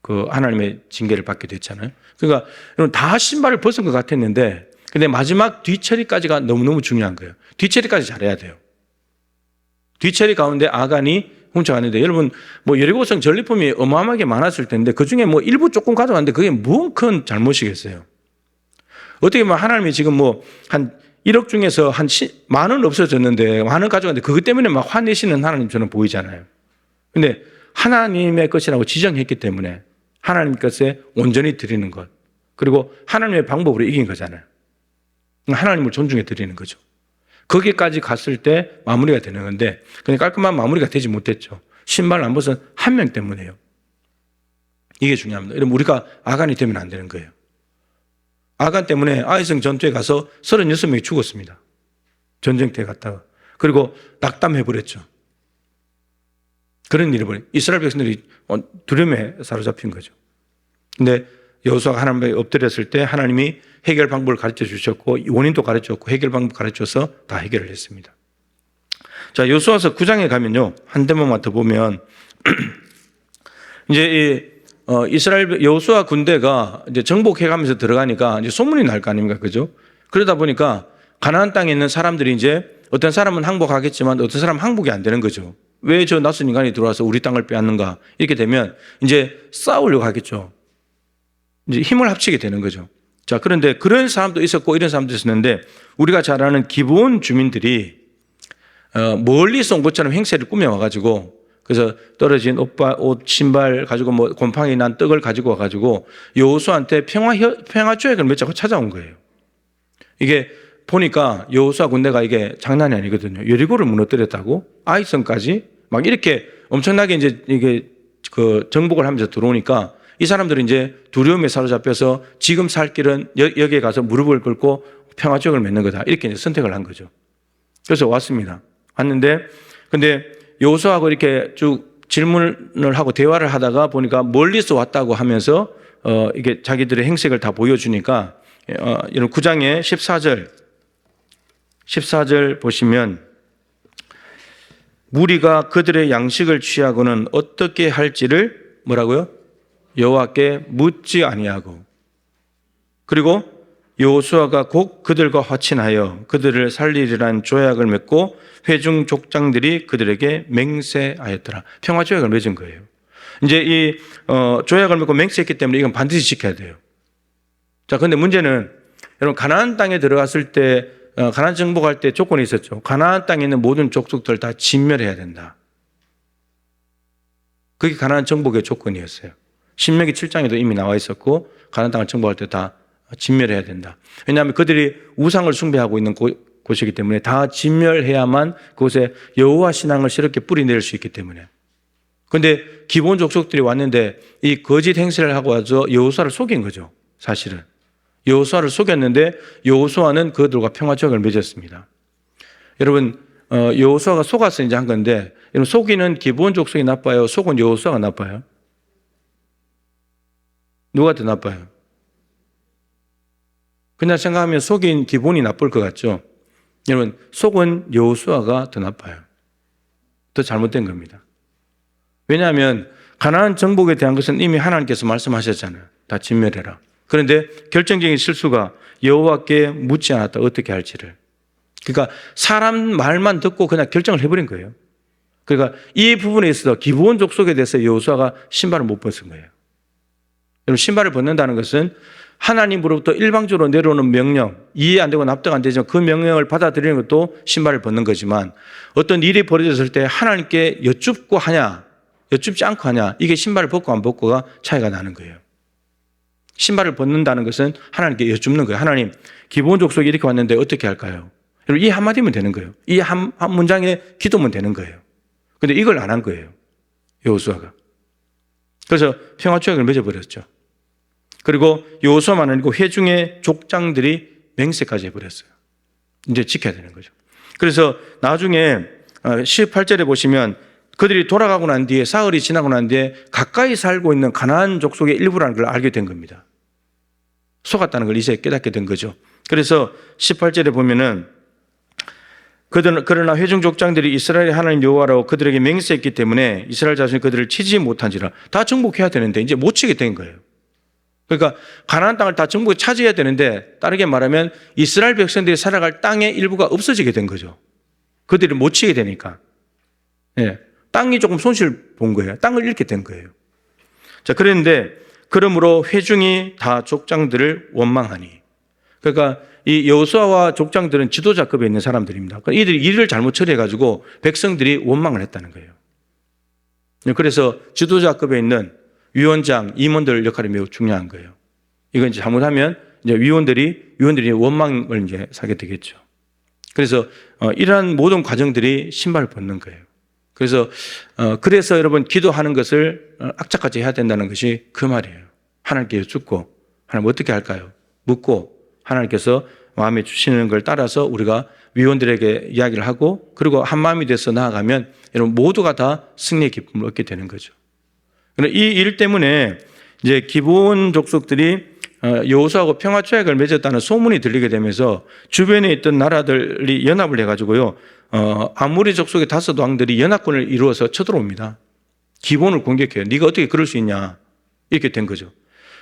그 하나님의 징계를 받게 됐잖아요. 그러니까 여러분 다 신발을 벗은 것 같았는데, 근데 마지막 뒤처리까지가 너무너무 중요한 거예요. 뒤처리까지 잘해야 돼요. 뒤처리 가운데 아간이 훔쳐갔는데, 여러분 뭐 여리고성 전리품이 어마어마하게 많았을 텐데 그 중에 뭐 일부 조금 가져갔는데 그게 무슨 큰 잘못이겠어요. 어떻게 보면 하나님이 지금 뭐 한 1억 중에서 한 10,000원 없어졌는데 10,000원 가져갔는데 그것 때문에 막 화내시는 하나님 저는 보이잖아요. 근데 하나님의 것이라고 지정했기 때문에 하나님 것에 온전히 드리는 것, 그리고 하나님의 방법으로 이긴 거잖아요. 하나님을 존중해 드리는 거죠. 거기까지 갔을 때 마무리가 되는 건데, 근데 깔끔한 마무리가 되지 못했죠. 신발 안 벗은 한 명 때문에요. 이게 중요합니다. 이러면 우리가 아간이 되면 안 되는 거예요. 아간 때문에 아이성 전투에 가서 36명이 죽었습니다. 전쟁터에 갔다가. 그리고 낙담해버렸죠. 그런 일을 벌인 이스라엘 백성들이 두려움에 사로잡힌 거죠. 근데 여호수아가 하나님께 엎드렸을 때 하나님이 해결 방법을 가르쳐 주셨고 원인도 가르쳐 줬고 해결 방법 가르쳐서 다 해결을 했습니다. 자, 여호수아서 9장에 가면요. 한 대만 맡아 보면 이제 이스라엘 여호수아 군대가 이제 정복해 가면서 들어가니까 이제 소문이 날 거 아닙니까? 그죠? 그러다 보니까 가나안 땅에 있는 사람들이 이제 어떤 사람은 항복하겠지만 어떤 사람은 항복이 안 되는 거죠. 왜 저 낯선 인간이 들어와서 우리 땅을 빼앗는가? 이렇게 되면 이제 싸우려고 하겠죠. 이제 힘을 합치게 되는 거죠. 자, 그런데 그런 사람도 있었고 이런 사람도 있었는데 우리가 잘 아는 기본 주민들이 멀리서 온 것처럼 행세를 꾸며와가지고 그래서 떨어진 옷, 신발 가지고 뭐 곰팡이 난 떡을 가지고 와가지고 여호수아한테 평화 조약을 맺자고 찾아온 거예요. 이게 보니까 여호수아 군대가 이게 장난이 아니거든요. 여리고를 무너뜨렸다고 아이성까지 막 이렇게 엄청나게 이제 이게 그 정복을 하면서 들어오니까 이 사람들은 이제 두려움에 사로잡혀서 지금 살 길은 여기에 가서 무릎을 꿇고 평화조약을 맺는 거다. 이렇게 이제 선택을 한 거죠. 그래서 왔습니다. 왔는데 근데 여호수아하고 이렇게 쭉 질문을 하고 대화를 하다가 보니까 멀리서 왔다고 하면서 이게 자기들의 행색을 다 보여주니까 이런 9장의 14절 보시면 무리가 그들의 양식을 취하고는 어떻게 할지를 뭐라고요? 여호와께 묻지 아니하고, 그리고 여호수아가 곧 그들과 화친하여 그들을 살리리란 조약을 맺고 회중 족장들이 그들에게 맹세하였더라. 평화 조약을 맺은 거예요. 이제 이 조약을 맺고 맹세했기 때문에 이건 반드시 지켜야 돼요. 자, 근데 문제는 여러분 가나안 땅에 들어갔을 때 가나안 정복할 때 조건이 있었죠. 가나안 땅에 있는 모든 족속들 다 진멸해야 된다. 그게 가나안 정복의 조건이었어요. 신명기 7장에도 이미 나와 있었고 가나안 땅을 정복할 때 다 진멸해야 된다. 왜냐하면 그들이 우상을 숭배하고 있는 곳이기 때문에 다 진멸해야만 그곳에 여호와 신앙을 새롭게 뿌리내릴 수 있기 때문에. 그런데 기본 족속들이 왔는데 이 거짓 행세를 하고 와서 여호수아를 속인 거죠. 사실은. 여호수아를 속였는데 여호수아는 그들과 평화조약을 맺었습니다. 여러분 여호수아가 속아서 이제 한 건데 여러분 속이는 기본 족속이 나빠요? 속은 여호수아가 나빠요? 누가 더 나빠요? 그냥 생각하면 속인 기본이 나쁠 것 같죠? 여러분 속은 여호수아가 더 나빠요. 더 잘못된 겁니다. 왜냐하면 가나안 정복에 대한 것은 이미 하나님께서 말씀하셨잖아요. 다 진멸해라. 그런데 결정적인 실수가 여호와께 묻지 않았다. 어떻게 할지를. 그러니까 사람 말만 듣고 그냥 결정을 해버린 거예요. 그러니까 이 부분에 있어서 기본 족속에 대해서 여호수아가 신발을 못 벗은 거예요. 여러분, 신발을 벗는다는 것은 하나님으로부터 일방적으로 내려오는 명령, 이해 안 되고 납득 안 되지만 그 명령을 받아들이는 것도 신발을 벗는 거지만 어떤 일이 벌어졌을 때 하나님께 여쭙고 하냐, 여쭙지 않고 하냐, 이게 신발을 벗고 안 벗고가 차이가 나는 거예요. 신발을 벗는다는 것은 하나님께 여쭙는 거예요. 하나님, 기본 족속이 이렇게 왔는데 어떻게 할까요? 여러분, 이 한마디면 되는 거예요. 이 한 문장의 기도면 되는 거예요. 근데 이걸 안 한 거예요. 여호수아가. 그래서 평화조약을 맺어버렸죠. 그리고 여호수아만 아니고 회중의 족장들이 맹세까지 해버렸어요. 이제 지켜야 되는 거죠. 그래서 나중에 18절에 보시면 그들이 돌아가고 난 뒤에, 사흘이 지나고 난 뒤에 가까이 살고 있는 가나안 족속의 일부라는 걸 알게 된 겁니다. 속았다는 걸 이제 깨닫게 된 거죠. 그래서 18절에 보면은 그러나 회중 족장들이 이스라엘의 하나님 여호와라고 그들에게 맹세했기 때문에 이스라엘 자손이 그들을 치지 못한지라. 다 정복해야 되는데 이제 못 치게 된 거예요. 그러니까 가나안 땅을 다 정복해 차지해야 되는데, 다르게 말하면 이스라엘 백성들이 살아갈 땅의 일부가 없어지게 된 거죠. 그들이 못 치게 되니까. 예, 땅이 조금 손실 본 거예요. 땅을 잃게 된 거예요. 자, 그런데 그러므로 회중이 다 족장들을 원망하니. 그러니까 이 여호수아와 족장들은 지도자급에 있는 사람들입니다. 그러니까 이들이 일을 잘못 처리해가지고 백성들이 원망을 했다는 거예요. 그래서 지도자급에 있는 위원장, 임원들 역할이 매우 중요한 거예요. 이건 이제 잘못하면 이제 위원들이 원망을 이제 사게 되겠죠. 그래서 이러한 모든 과정들이 신발을 벗는 거예요. 그래서 여러분, 기도하는 것을 악착같이 해야 된다는 것이 그 말이에요. 하나님께 여쭙고, 하나님 어떻게 할까요? 묻고, 하나님께서 마음에 주시는 걸 따라서 우리가 위원들에게 이야기를 하고, 그리고 한 마음이 돼서 나아가면 여러분 모두가 다 승리의 기쁨을 얻게 되는 거죠. 이 일 때문에 이제 기브온 족속들이 여호수아하고 평화조약을 맺었다는 소문이 들리게 되면서 주변에 있던 나라들이 연합을 해가지고요, 아모리 족속의 5 왕들이 연합군을 이루어서 쳐들어옵니다. 기브온을 공격해요. 네가 어떻게 그럴 수 있냐, 이렇게 된 거죠.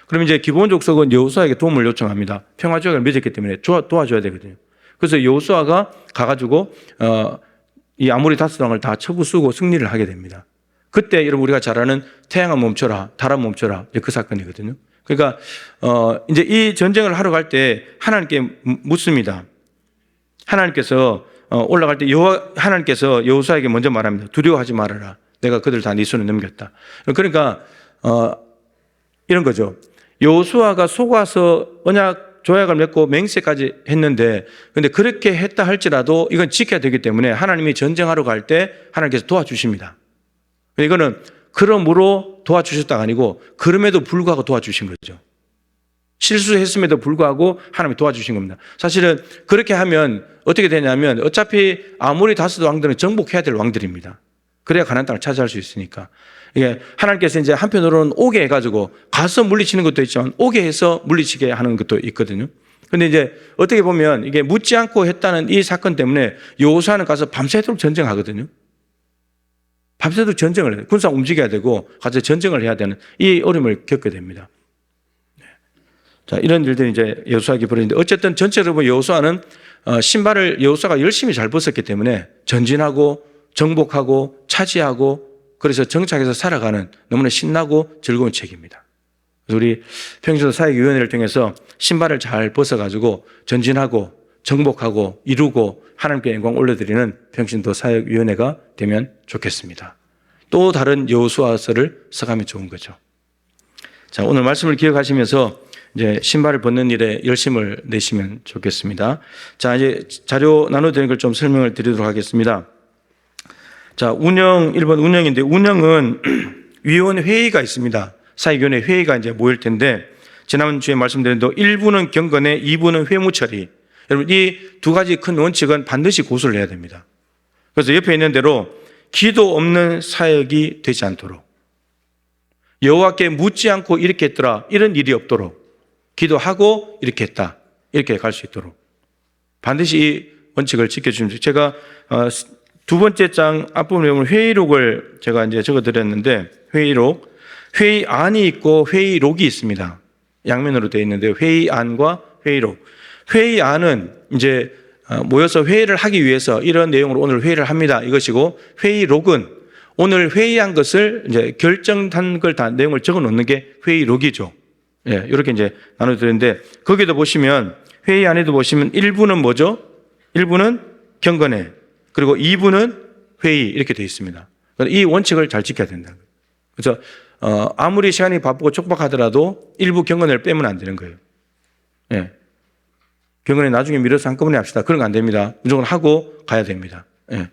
그럼 이제 기브온 족속은 여호수아에게 도움을 요청합니다. 평화조약을 맺었기 때문에 도와줘야 되거든요. 그래서 여호수아가 가가지고 이 아모리 5 왕을 다 쳐부수고 승리를 하게 됩니다. 그때 여러분, 우리가 잘 아는 태양아 멈춰라, 달아 멈춰라, 그 사건이거든요. 그러니까 이제 이 전쟁을 하러 갈 때 하나님께 묻습니다. 하나님께서 올라갈 때 하나님께서 여호수아에게 먼저 말합니다. 두려워하지 말아라. 내가 그들 다 네 손에 넘겼다. 그러니까 이런 거죠. 여호수아가 속아서 언약 조약을 맺고 맹세까지 했는데, 근데 그렇게 했다 할지라도 이건 지켜야 되기 때문에 하나님이 전쟁하러 갈 때 하나님께서 도와주십니다. 이거는 그러므로 도와주셨다가 아니고 그럼에도 불구하고 도와주신 거죠. 실수했음에도 불구하고 하나님이 도와주신 겁니다. 사실은 그렇게 하면 어떻게 되냐면 어차피 아모리 5 왕들은 정복해야 될 왕들입니다. 그래야 가나안 땅을 차지할 수 있으니까. 이게 하나님께서 이제 한편으로는 오게 해가지고 가서 물리치는 것도 있지만 오게 해서 물리치게 하는 것도 있거든요. 근데 이제 어떻게 보면 이게 묻지 않고 했다는 이 사건 때문에 여호수아는 가서 밤새도록 전쟁하거든요. 밤새도록 전쟁을 해요. 군사 움직여야 되고 가서 전쟁을 해야 되는 이 어려움을 겪게 됩니다. 자, 이런 일들이 이제 여호수아에게 벌어지는데, 어쨌든 전체적으로 보면 여호수아는 신발을 여호수아가 열심히 잘 벗었기 때문에 전진하고 정복하고 차지하고 그래서 정착해서 살아가는 너무나 신나고 즐거운 책입니다. 그래서 우리 평신도 사역위원회를 통해서 신발을 잘 벗어가지고 전진하고 정복하고 이루고 하나님께 영광 올려드리는 평신도 사역위원회가 되면 좋겠습니다. 또 다른 여호수아서를 써가면 좋은 거죠. 자, 오늘 말씀을 기억하시면서 이제 신발을 벗는 일에 열심을 내시면 좋겠습니다. 자, 이제 자료 나눠드리는 걸 좀 설명을 드리도록 하겠습니다. 자, 1번 운영인데, 운영은 위원 회의가 있습니다. 사역위원회 회의가 이제 모일 텐데, 지난주에 말씀드린 대로 1부는 경건회, 2부는 회무 처리. 여러분, 이 2가지 큰 원칙은 반드시 고수를 해야 됩니다. 그래서 옆에 있는 대로 기도 없는 사역이 되지 않도록, 여호와께 묻지 않고 이렇게 했더라, 이런 일이 없도록, 기도하고 이렇게 했다, 이렇게 갈 수 있도록 반드시 이 원칙을 지켜주십시오. 제가 2번째 장 앞부분에 보면 회의록을 제가 이제 적어드렸는데, 회의록, 회의안이 있고 회의록이 있습니다. 양면으로 되어 있는데 회의안과 회의록. 회의안은 이제 모여서 회의를 하기 위해서 이런 내용으로 오늘 회의를 합니다. 이것이고, 회의록은 오늘 회의한 것을 이제 결정한 걸 다 내용을 적어 놓는 게 회의록이죠. 예, 이렇게 이제 나눠드렸는데, 거기도 보시면 회의안에도 보시면 1부는 뭐죠? 1부는 경건회, 그리고 2부는 회의, 이렇게 되어 있습니다. 이 원칙을 잘 지켜야 된다. 그래서 아무리 시간이 바쁘고 촉박하더라도 1부 경건회를 빼면 안 되는 거예요. 예. 경건회 나중에 미뤄서 한꺼번에 합시다. 그런 거 안 됩니다. 무조건 하고 가야 됩니다. 예.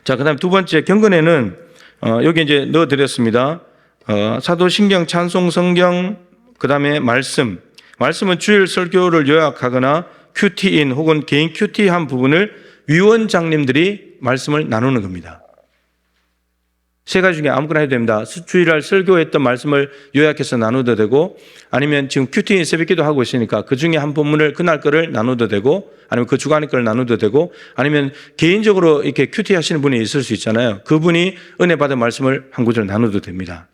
자, 그 다음에 두 번째 경건회는 여기 이제 넣어드렸습니다. 사도신경, 찬송, 성경, 그 다음에 말씀은 주일 설교를 요약하거나 큐티인 혹은 개인 큐티한 부분을 위원장님들이 말씀을 나누는 겁니다. 세 가지 중에 아무거나 해도 됩니다. 주일날 설교했던 말씀을 요약해서 나누어도 되고, 아니면 지금 큐티인 새벽기도 하고 있으니까 그 중에 한 본문을 그날 거를 나누어도 되고, 아니면 그 주간의 거를 나누어도 되고, 아니면 개인적으로 이렇게 큐티 하시는 분이 있을 수 있잖아요. 그분이 은혜 받은 말씀을 한 구절 나누어도 됩니다.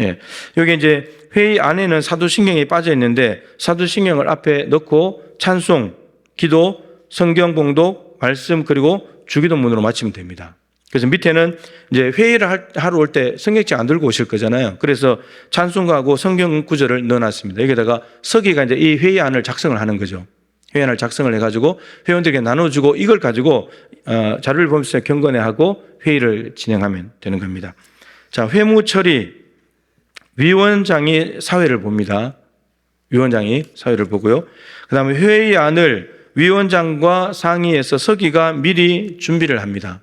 예. 여기 이제 회의 안에는 사도신경이 빠져 있는데, 사도신경을 앞에 넣고 찬송, 기도, 성경 봉독, 말씀, 그리고 주기도문으로 마치면 됩니다. 그래서 밑에는 이제 회의를 하러 올 때 성경책 안 들고 오실 거잖아요. 그래서 찬송가하고 성경 구절을 넣어놨습니다. 여기다가 서기가 이제 이 회의안을 작성을 하는 거죠. 회의안을 작성을 해가지고 회원들에게 나눠주고, 이걸 가지고 자료를 보면서 경건회하고 회의를 진행하면 되는 겁니다. 자, 회무 처리, 위원장이 사회를 봅니다. 위원장이 사회를 보고요. 그 다음에 회의안을 위원장과 상의해서 서기가 미리 준비를 합니다.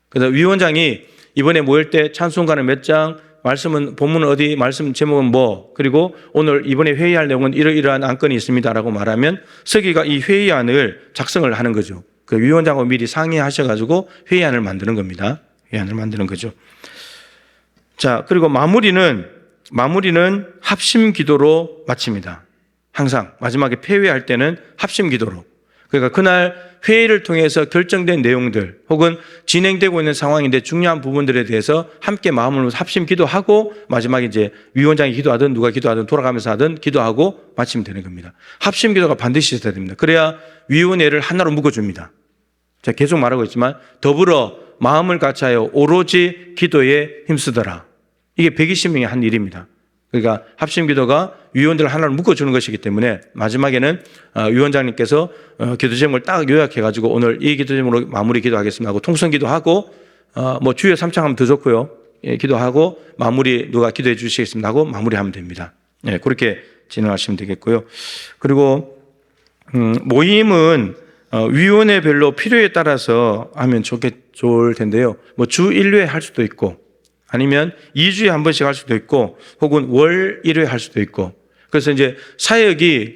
그래서 위원장이 이번에 모일 때 찬송가는 몇 장, 말씀은 본문은 어디, 말씀 제목은 뭐, 그리고 오늘 이번에 회의할 내용은 이러이러한 안건이 있습니다라고 말하면 서기가 이 회의안을 작성을 하는 거죠. 그 위원장하고 미리 상의하셔가지고 회의안을 만드는 겁니다. 회의안을 만드는 거죠. 자, 그리고 마무리는 합심 기도로 마칩니다. 항상 마지막에 폐회할 때는 합심 기도로. 그러니까 그날 회의를 통해서 결정된 내용들 혹은 진행되고 있는 상황인데 중요한 부분들에 대해서 함께 마음을 합심 기도하고 마지막에 이제 위원장이 기도하든 누가 기도하든 돌아가면서 하든 기도하고 마치면 되는 겁니다. 합심 기도가 반드시 있어야 됩니다. 그래야 위원회를 하나로 묶어줍니다. 제가 계속 말하고 있지만 더불어 마음을 같이하여 오로지 기도에 힘쓰더라. 이게 120명이 한 일입니다. 그러니까 합심 기도가 위원들을 하나로 묶어주는 것이기 때문에 마지막에는 위원장님께서 기도 제목을 딱 요약해가지고 오늘 이 기도 제목으로 마무리 기도하겠습니다 하고 통성 기도하고 뭐 주여 3창 하면 더 좋고요. 예, 기도하고 마무리 누가 기도해 주시겠습니다 하고 마무리하면 됩니다. 예, 그렇게 진행하시면 되겠고요. 그리고 모임은 위원회별로 필요에 따라서 하면 좋을 텐데요. 뭐 주 1회 할 수도 있고 아니면 2주에 한 번씩 할 수도 있고 혹은 월 1회 할 수도 있고, 그래서 이제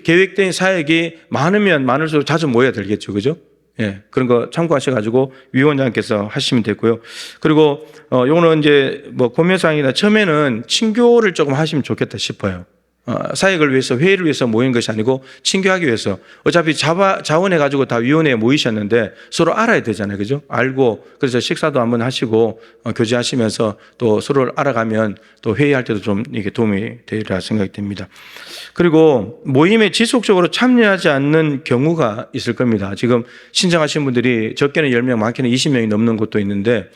계획된 사역이 많으면 많을수록 자주 모여야 되겠죠. 그죠? 예. 그런 거 참고하셔가지고 위원장께서 하시면 되고요. 그리고, 요거는 이제 뭐 고민사항이나 처음에는 친교를 조금 하시면 좋겠다 싶어요. 사역을 위해서, 회의를 위해서 모인 것이 아니고 친교하기 위해서. 어차피 자원해가지고 다 위원회에 모이셨는데 서로 알아야 되잖아요. 그죠? 알고, 그래서 식사도 한번 하시고, 교제하시면서 또 서로를 알아가면 또 회의할 때도 좀 이게 도움이 되리라 생각이 됩니다. 그리고 모임에 지속적으로 참여하지 않는 경우가 있을 겁니다. 지금 신청하신 분들이 적게는 10명, 많게는 20명이 넘는 곳도 있는데,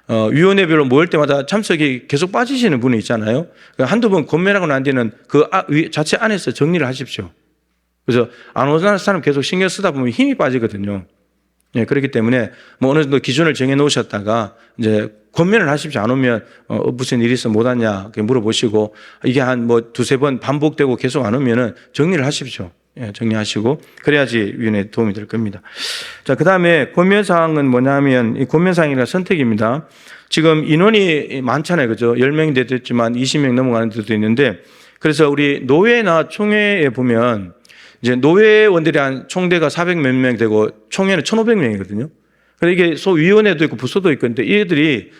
위원회별로 모일 때마다 참석이 계속 빠지시는 분이 있잖아요. 한두 번 권면하고 난 뒤는 그 자체 안에서 정리를 하십시오. 그래서 안 오는 사람 계속 신경 쓰다 보면 힘이 빠지거든요. 예, 그렇기 때문에 뭐 어느 정도 기준을 정해 놓으셨다가 이제 권면을 하십시오. 안 오면 무슨 일이 있어 못 왔냐 물어보시고, 이게 한 뭐 두세 번 반복되고 계속 안 오면은 정리를 하십시오. 예, 정리하시고 그래야지 위원회에 도움이 될 겁니다. 자, 그 다음에 권면사항은 뭐냐면 이 권면사항이라 선택입니다. 지금 인원이 많잖아요. 그죠? 10명이 됐지만 20명 넘어가는 데도 있는데, 그래서 우리 노회나 총회에 보면 이제 노회원들이 한 총대가 400 몇 명 되고 총회는 1,500명이거든요. 그래서 이게 소위원회도 있고 부서도 있고 있는데 얘들이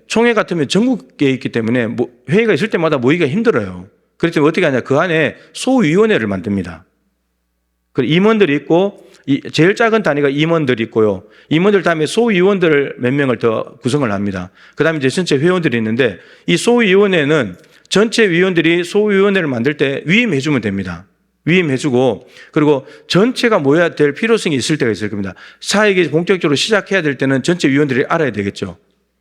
총회 같으면 전국에 있기 때문에 회의가 있을 때마다 모이기가 힘들어요. 그렇기 때문에 어떻게 하냐. 그 안에 소위원회를 만듭니다. 임원들이 있고, 제일 작은 단위가 임원들이 있고요. 임원들 다음에 소위원들 몇 명을 더 구성을 합니다. 그 다음에 이제 전체 회원들이 있는데, 이 소위원회는 전체 위원들이 소위원회를 만들 때 위임해 주면 됩니다. 위임해주고, 그리고 전체가 모여야 될 필요성이 있을 때가 있을 겁니다. 사역이 본격적으로 시작해야 될 때는 전체 위원들이 알아야 되겠죠.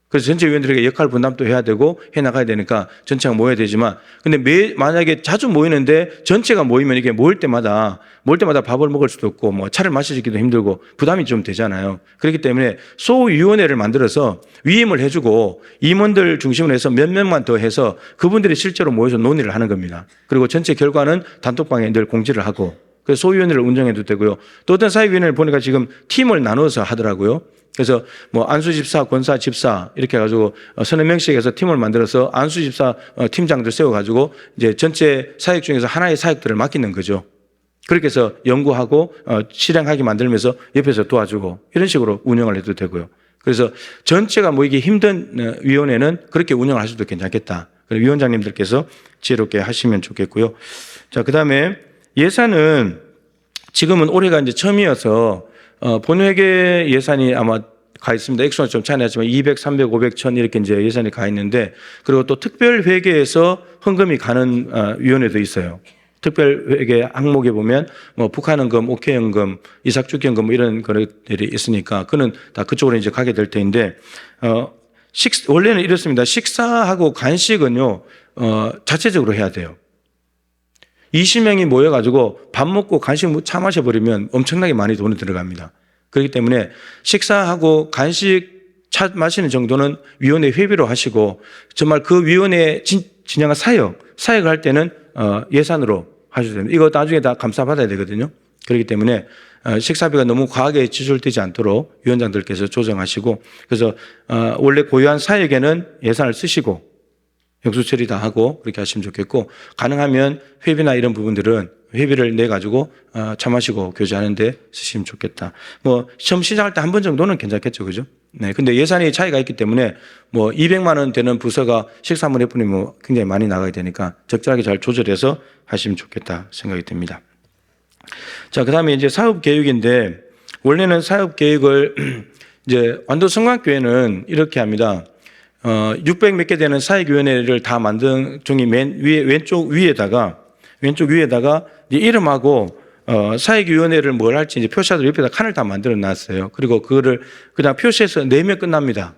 그래서 전체 위원들에게 역할 분담도 해야 되고 해나가야 되니까 전체가 모여야 되지만, 근데 만약에 자주 모이는데 전체가 모이면 이게 모일 때마다 밥을 먹을 수도 없고 뭐 차를 마시기도 힘들고 부담이 좀 되잖아요. 그렇기 때문에 소위원회를 만들어서 위임을 해주고 임원들 중심으로 해서 몇 명만 더 해서 그분들이 실제로 모여서 논의를 하는 겁니다. 그리고 전체 결과는 단톡방에 늘 공지를 하고, 그래서 소위원회를 운영해도 되고요. 또 어떤 사회위원회를 보니까 지금 팀을 나눠서 하더라고요. 그래서 뭐 안수집사, 권사집사 이렇게 해가지고 서너 명씩 해서 팀을 만들어서 안수집사 팀장들 세워가지고 이제 전체 사역 중에서 하나의 사역들을 맡기는 거죠. 그렇게 해서 연구하고 실행하게 만들면서 옆에서 도와주고 이런 식으로 운영을 해도 되고요. 그래서 전체가 모이기 힘든 위원회는 그렇게 운영을 하셔도 괜찮겠다. 위원장님들께서 지혜롭게 하시면 좋겠고요. 자, 그 다음에 예산은 지금은 올해가 이제 처음이어서 본회계 예산이 아마 가 있습니다. 액수는 좀 차이 나지만 200, 300, 500, 1000 이렇게 이제 예산이 가 있는데, 그리고 또 특별회계에서 헌금이 가는 위원회도 있어요. 특별회계 항목에 보면 뭐 북한헌금, 옥회헌금, 이삭주기헌금 뭐 이런 것들이 있으니까 그는 다 그쪽으로 이제 가게 될 텐데, 원래는 이렇습니다. 식사하고 간식은요 자체적으로 해야 돼요. 20명이 모여가지고 밥 먹고 간식 차 마셔버리면 엄청나게 많이 돈이 들어갑니다. 그렇기 때문에 식사하고 간식 차 마시는 정도는 위원회 회비로 하시고, 정말 그 위원회에 진행한 사역을 할 때는 예산으로 하셔야 됩니다. 이거 나중에 다 감사받아야 되거든요. 그렇기 때문에 식사비가 너무 과하게 지출되지 않도록 위원장들께서 조정하시고, 그래서 원래 고유한 사역에는 예산을 쓰시고 영수 처리 다 하고 그렇게 하시면 좋겠고, 가능하면 회비나 이런 부분들은 회비를 내 가지고 차 마시고 교제하는데 쓰시면 좋겠다. 뭐 처음 시작할 때 한 번 정도는 괜찮겠죠, 그죠? 네. 근데 예산이 차이가 있기 때문에 뭐 200만 원 되는 부서가 식사 한번 해보니 뭐 굉장히 많이 나가야 되니까 적절하게 잘 조절해서 하시면 좋겠다 생각이 듭니다. 자, 그다음에 이제 사업 계획인데, 원래는 사업 계획을 이제 완도 성곽교회는 이렇게 합니다. 600 몇 개 되는 사역위원회를 다 만든 종이 맨 위에 왼쪽 위에다가 이제 이름하고 사역위원회를 뭘 할지 이제 표시하도록 옆에다 칸을 다 만들어 놨어요. 그리고 그거를 그냥 표시해서 내면 끝납니다.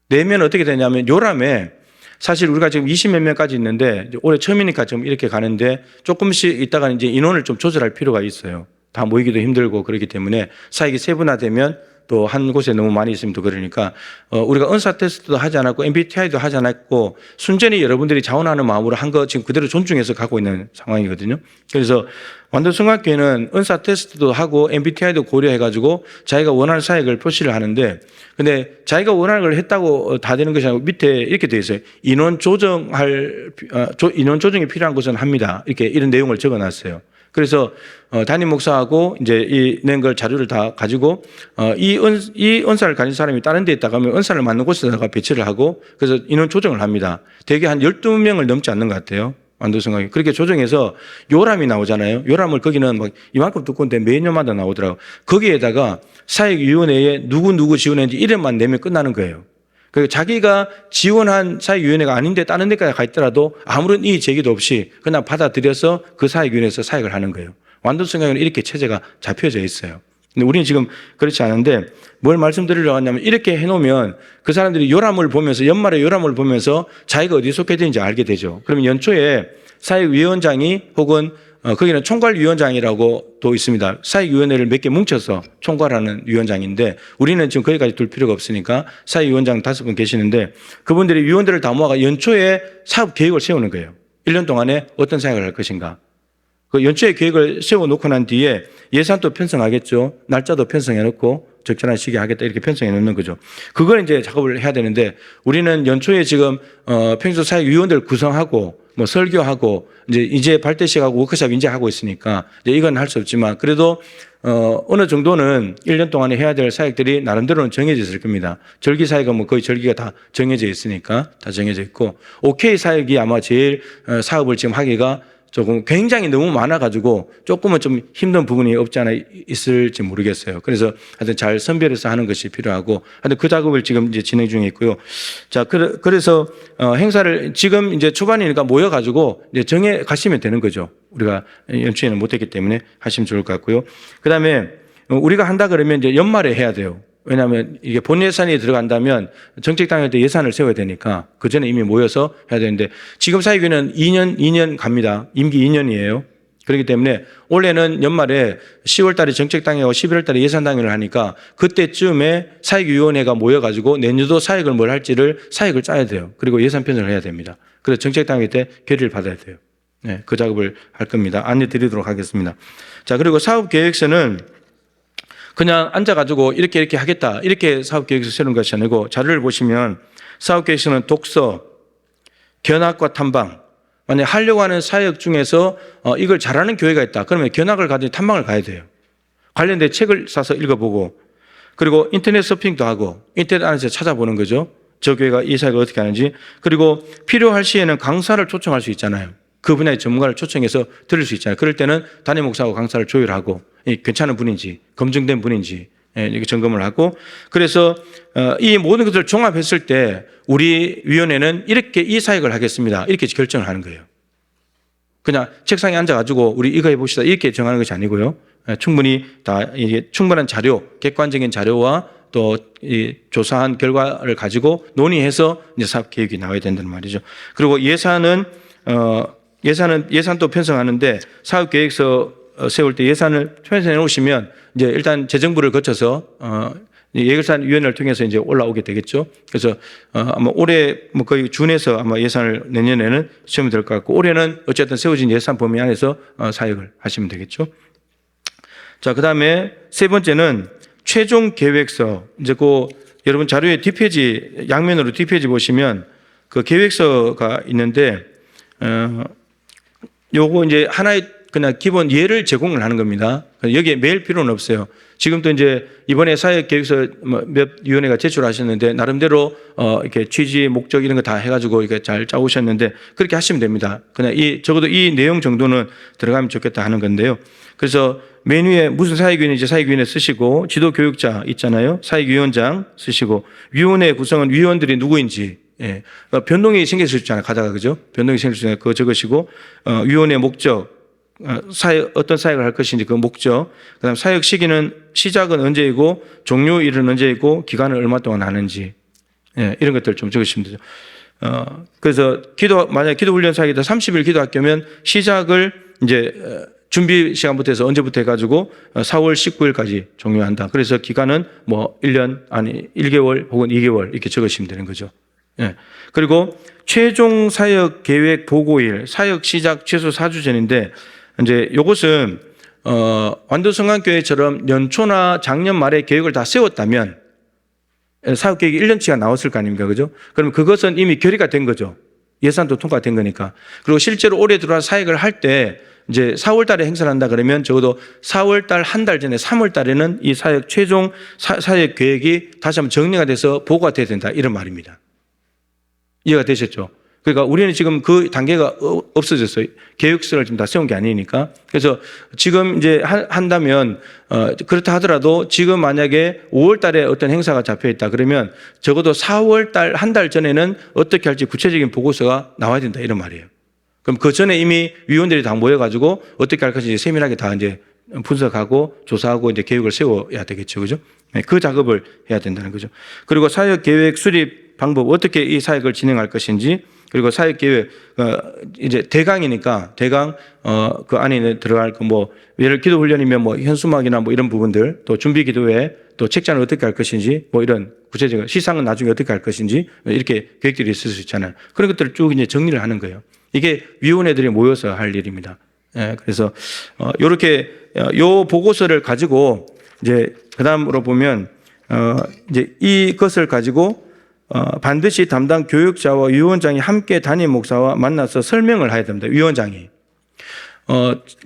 내면 어떻게 되냐면 요람에 사실 우리가 지금 20몇 명까지 있는데 올해 처음이니까 좀 이렇게 가는데 조금씩 있다가 이제 인원을 좀 조절할 필요가 있어요. 다 모이기도 힘들고 그렇기 때문에 사역이 세분화되면 또 한 곳에 너무 많이 있으면 또 그러니까 우리가 은사 테스트도 하지 않았고 MBTI도 하지 않았고 순전히 여러분들이 자원하는 마음으로 한 거 지금 그대로 존중해서 가고 있는 상황이거든요. 그래서 완도성곽교회는 은사 테스트도 하고 MBTI도 고려해가지고 자기가 원하는 사역을 표시를 하는데, 근데 자기가 원하는 걸 했다고 다 되는 것이 아니고 밑에 이렇게 되어 있어요. 인원 조정이 필요한 것은 합니다. 이런 내용을 적어놨어요. 그래서 담임 목사하고 이제 낸 걸 자료를 다 가지고 이 은사를 가진 사람이 다른 데 있다가 하면 은사를 맞는 곳에다가 배치를 하고, 그래서 인원 조정을 합니다. 대개 한 12명을 넘지 않는 것 같아요. 완도성곽이 그렇게 조정해서 요람이 나오잖아요. 요람을 거기는 막 이만큼 두꺼운데 매년마다 나오더라고요. 거기에다가 사역위원회에 누구 지원했는지 이름만 내면 끝나는 거예요. 그리고 자기가 지원한 사역위원회가 아닌데 다른 데까지 가 있더라도 아무런 이의 제기도 없이 그냥 받아들여서 그 사역위원회에서 사역을 하는 거예요. 완도성곽에는 이렇게 체제가 잡혀져 있어요. 근데 우리는 지금 그렇지 않은데 뭘 말씀드리려고 하냐면, 이렇게 해놓으면 그 사람들이 요람을 보면서, 연말에 요람을 보면서 자기가 어디 속해 있는지 알게 되죠. 그러면 연초에 사역위원장이 혹은 거기는 총괄위원장이라고 또 있습니다. 사역위원회를 몇 개 뭉쳐서 총괄하는 위원장인데, 우리는 지금 거기까지 둘 필요가 없으니까 사역위원장 5분 계시는데, 그분들이 위원들을 다 모아가 연초에 사업 계획을 세우는 거예요. 1년 동안에 어떤 사역을 할 것인가. 그 연초에 계획을 세워놓고 난 뒤에 예산도 편성하겠죠. 날짜도 편성해놓고 적절한 시기에 하겠다 이렇게 편성해 놓는 거죠. 그걸 이제 작업을 해야 되는데, 우리는 연초에 지금 평소 사역위원들 구성하고 뭐 설교하고 이제 발대식하고 워크숍 이제 하고 있으니까 이제 이건 할 수 없지만, 그래도 어느 정도는 1년 동안에 해야 될 사역들이 나름대로는 정해져 있을 겁니다. 절기 사역은 뭐 거의 절기가 다 정해져 있으니까 다 정해져 있고, OK 사역이 아마 제일 사업을 지금 하기가 조금 굉장히 너무 많아가지고 조금은 좀 힘든 부분이 없지 않아 있을지 모르겠어요. 그래서 하여튼 잘 선별해서 하는 것이 필요하고 하여튼 그 작업을 지금 이제 진행 중에 있고요. 자, 그래서 행사를 지금 이제 초반이니까 모여가지고 이제 정해 가시면 되는 거죠. 우리가 연초에는 못했기 때문에 하시면 좋을 것 같고요. 그 다음에 우리가 한다 그러면 이제 연말에 해야 돼요. 왜냐하면 이게 본 예산이 들어간다면 정책당일 때 예산을 세워야 되니까 그 전에 이미 모여서 해야 되는데 지금 사회교회는 2년 갑니다. 임기 2년이에요. 그렇기 때문에 올해는 연말에 10월 달에 정책당회하고 11월 달에 예산당회를 하니까 그때쯤에 사회위원회가 모여가지고 내년도 사역을 뭘 할지를 사역을 짜야 돼요. 그리고 예산 편성을 해야 됩니다. 그래서 정책당회 때 결의를 받아야 돼요. 네, 그 작업을 할 겁니다. 안내 드리도록 하겠습니다. 자, 그리고 사업계획서는 그냥 앉아가지고 이렇게 하겠다. 이렇게 사업계획서 세우는 것이 아니고 자료를 보시면 사업계획서는 독서, 견학과 탐방. 만약에 하려고 하는 사역 중에서 이걸 잘하는 교회가 있다. 그러면 견학을 가든지 탐방을 가야 돼요. 관련된 책을 사서 읽어보고 그리고 인터넷 서핑도 하고 인터넷 안에서 찾아보는 거죠. 저 교회가 이 사역을 어떻게 하는지. 그리고 필요할 시에는 강사를 초청할 수 있잖아요. 그 분야의 전문가를 초청해서 들을 수 있잖아요. 그럴 때는 담임 목사하고 강사를 조율하고 괜찮은 분인지 검증된 분인지 이렇게 점검을 하고 그래서 이 모든 것들을 종합했을 때 우리 위원회는 이렇게 이 사역을 하겠습니다. 이렇게 결정을 하는 거예요. 그냥 책상에 앉아가지고 우리 이거 해봅시다. 이렇게 정하는 것이 아니고요. 충분히 다 이게 충분한 자료, 객관적인 자료와 또 이 조사한 결과를 가지고 논의해서 이제 사업 계획이 나와야 된다는 말이죠. 그리고 예산도 편성하는데 사업 계획서 세울 때 예산을 편성해 놓으시면 이제 일단 재정부를 거쳐서 예산위원회를 통해서 이제 올라오게 되겠죠. 그래서 아마 올해 뭐 거의 준해서 아마 예산을 내년에는 세우면 될 것 같고 올해는 어쨌든 세워진 예산 범위 안에서 사역을 하시면 되겠죠. 자, 그다음에 세 번째는 최종 계획서. 이제 그 여러분 자료의 뒷페이지 양면으로 뒷페이지 보시면 그 계획서가 있는데 요거 이제 하나의 그냥 기본 예를 제공을 하는 겁니다. 여기에 매일 필요는 없어요. 지금도 이제 이번에 사역계획서 몇 위원회가 제출하셨는데 나름대로 이렇게 취지, 목적 이런 거 다 해가지고 이렇게 잘 짜오셨는데 그렇게 하시면 됩니다. 그냥 적어도 이 내용 정도는 들어가면 좋겠다 하는 건데요. 그래서 맨 위에 무슨 사역위원인지 사역위원회 쓰시고 지도교육자 있잖아요. 사역위원장 쓰시고 위원회 구성은 위원들이 누구인지 변동이 생길 수 있잖아요. 가다가 그죠? 변동이 생길 수 있잖아요. 그거 적으시고 위원회 목적 어떤 사역을 할 것인지 그 목적, 그다음 사역 시기는 시작은 언제이고 종료일은 언제이고 기간을 얼마 동안 하는지 이런 것들 좀 적으시면 되죠. 그래서 만약에 기도 훈련 사역이다 30일 기도 학교면 시작을 이제 준비 시간부터 해서 언제부터 해가지고 4월 19일까지 종료한다. 그래서 기간은 뭐 1년 아니 1개월 혹은 2개월 이렇게 적으시면 되는 거죠. 그리고 최종 사역 계획 보고일, 사역 시작 최소 4주 전인데 이제 요것은 완도성강교회처럼 연초나 작년 말에 계획을 다 세웠다면 사업 계획이 1년치가 나왔을 거 아닙니까, 그죠? 그럼 그것은 이미 결의가 된 거죠. 예산도 통과된 거니까. 그리고 실제로 올해 들어와서 사역을 할 때 이제 4월 달에 행사를 한다 그러면 적어도 4월 달 한 달 전에 3월 달에는 이 사역 최종 사역 계획이 다시 한번 정리가 돼서 보고가 돼야 된다 이런 말입니다. 이해가 되셨죠? 그러니까 우리는 지금 그 단계가 없어졌어요. 계획서를 지금 다 세운 게 아니니까. 그래서 지금 이제 한다면, 그렇다 하더라도 지금 만약에 5월 달에 어떤 행사가 잡혀 있다 그러면 적어도 4월 달, 한 달 전에는 어떻게 할지 구체적인 보고서가 나와야 된다 이런 말이에요. 그럼 그 전에 이미 위원들이 다 모여가지고 어떻게 할 것인지 세밀하게 다 이제 분석하고 조사하고 이제 계획을 세워야 되겠죠. 그죠? 그 작업을 해야 된다는 거죠. 그리고 사역 계획 수립 방법, 어떻게 이 사역을 진행할 것인지, 그리고 사역 계획, 이제 대강이니까 대강, 그 안에 들어갈 그 뭐, 예를 기도 훈련이면 뭐 현수막이나 뭐 이런 부분들, 또 준비 기도회, 또 책자는 어떻게 할 것인지, 뭐 이런 구체적인 시상은 나중에 어떻게 할 것인지, 이렇게 계획들이 있을 수 있잖아요. 그런 것들을 쭉 이제 정리를 하는 거예요. 이게 위원회들이 모여서 할 일입니다. 그래서, 요렇게, 요 보고서를 가지고, 이제, 그 다음으로 보면, 이제 이것을 가지고, 반드시 담당 교육자와 위원장이 함께 담임 목사와 만나서 설명을 해야 됩니다. 위원장이.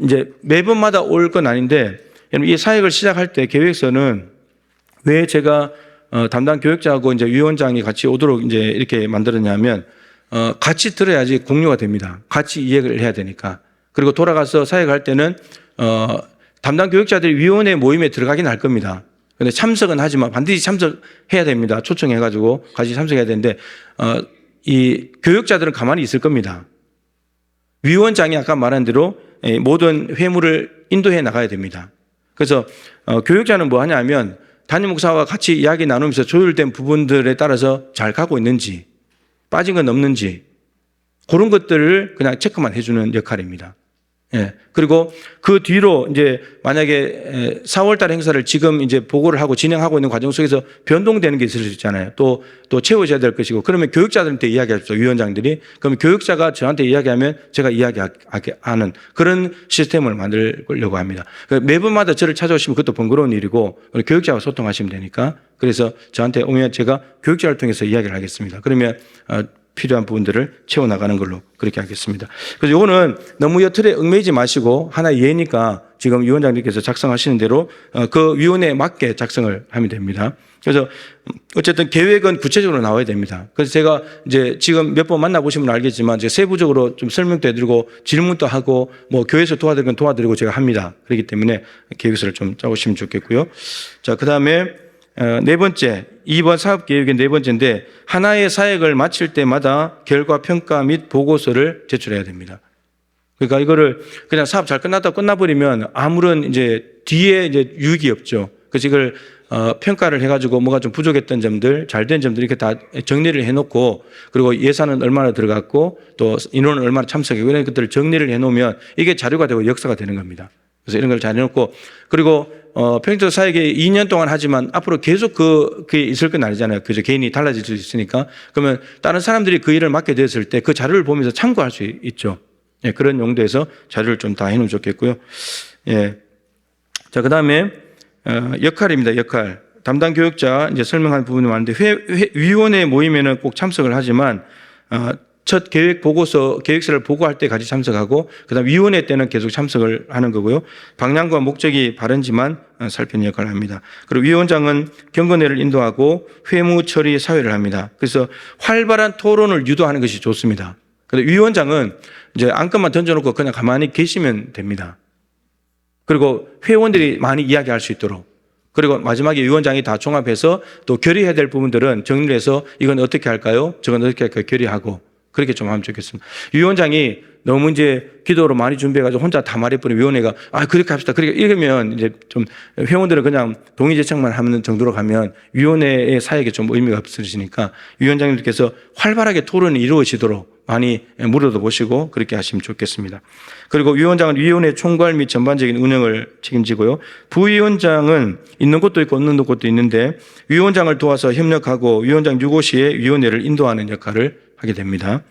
이제 매번마다 올 건 아닌데, 이 사역을 시작할 때 계획서는 왜 제가 담당 교육자하고 이제 위원장이 같이 오도록 이제 이렇게 만들었냐면, 같이 들어야지 공유가 됩니다. 같이 이해를 해야 되니까. 그리고 돌아가서 사역할 때는 담당 교육자들이 위원회 모임에 들어가긴 할 겁니다. 근데 참석은 하지만 반드시 참석해야 됩니다. 초청해가지고 같이 참석해야 되는데 이 교육자들은 가만히 있을 겁니다. 위원장이 아까 말한 대로 모든 회무를 인도해 나가야 됩니다. 그래서 교육자는 뭐 하냐면 담임 목사와 같이 이야기 나누면서 조율된 부분들에 따라서 잘 가고 있는지 빠진 건 없는지 그런 것들을 그냥 체크만 해주는 역할입니다. 예. 그리고 그 뒤로 이제 만약에 4월 달 행사를 지금 이제 보고를 하고 진행하고 있는 과정 속에서 변동되는 게 있을 수 있잖아요. 또 채워져야 될 것이고 그러면 교육자들한테 이야기하십시오. 위원장들이. 그러면 교육자가 저한테 이야기하면 제가 이야기하게 하는 그런 시스템을 만들려고 합니다. 매번마다 저를 찾아오시면 그것도 번거로운 일이고 교육자와 소통하시면 되니까 그래서 저한테 오면 제가 교육자를 통해서 이야기를 하겠습니다. 그러면 필요한 부분들을 채워나가는 걸로 그렇게 하겠습니다. 그래서 이거는 너무 틀에 얽매이지 마시고 하나의 예니까 지금 위원장님께서 작성하시는 대로 그 위원회에 맞게 작성을 하면 됩니다. 그래서 어쨌든 계획은 구체적으로 나와야 됩니다. 그래서 제가 이제 지금 몇 번 만나보시면 알겠지만 제가 세부적으로 좀 설명도 해드리고 질문도 하고 뭐 교회에서 도와드릴 건 도와드리고 제가 합니다. 그렇기 때문에 계획서를 좀 짜오시면 좋겠고요. 자, 그 다음에 네 번째, 2번 사업계획의 네 번째인데 하나의 사역을 마칠 때마다 결과 평가 및 보고서를 제출해야 됩니다. 그러니까 이거를 그냥 사업 잘 끝났다 끝나버리면 아무런 이제 뒤에 이제 유익이 없죠. 그래서 이걸 평가를 해가지고 뭐가 좀 부족했던 점들, 잘된 점들 이렇게 다 정리를 해놓고 그리고 예산은 얼마나 들어갔고 또 인원은 얼마나 참석했고 이런 것들을 정리를 해놓으면 이게 자료가 되고 역사가 되는 겁니다. 그래서 이런 걸 잘 해놓고 그리고 평일도 사역에 2년 동안 하지만 앞으로 계속 그게 있을 건 아니잖아요. 그죠? 개인이 달라질 수 있으니까. 그러면 다른 사람들이 그 일을 맡게 됐을 때 그 자료를 보면서 참고할 수 있죠. 예, 그런 용도에서 자료를 좀 다 해놓으면 좋겠고요. 예. 자, 그 다음에 역할입니다. 역할. 담당 교육자 이제 설명한 부분이 많은데 위원회 모임에는 꼭 참석을 하지만 첫 계획 보고서, 계획서를 보고할 때 같이 참석하고, 그 다음 위원회 때는 계속 참석을 하는 거고요. 방향과 목적이 바른지만 살피는 역할을 합니다. 그리고 위원장은 경건회를 인도하고 회무 처리 사회를 합니다. 그래서 활발한 토론을 유도하는 것이 좋습니다. 그런데 위원장은 이제 안건만 던져놓고 그냥 가만히 계시면 됩니다. 그리고 회원들이 많이 이야기할 수 있도록. 그리고 마지막에 위원장이 다 종합해서 또 결의해야 될 부분들은 정리를 해서 이건 어떻게 할까요? 저건 어떻게 할까요? 결의하고. 그렇게 좀 하면 좋겠습니다. 위원장이 너무 이제 기도로 많이 준비해가지고 혼자 다 말해버리면 위원회가 그렇게 합시다. 그렇게 이러면 이제 좀 회원들은 그냥 동의 제청만 하는 정도로 가면 위원회의 사역에 좀 의미가 없어지니까 위원장님께서 활발하게 토론이 이루어지도록 많이 물어도 보시고 그렇게 하시면 좋겠습니다. 그리고 위원장은 위원회 총괄 및 전반적인 운영을 책임지고요. 부위원장은 있는 곳도 있고 없는 곳도 있는데 위원장을 도와서 협력하고 위원장 유고 시에 위원회를 인도하는 역할을 하게 됩니다.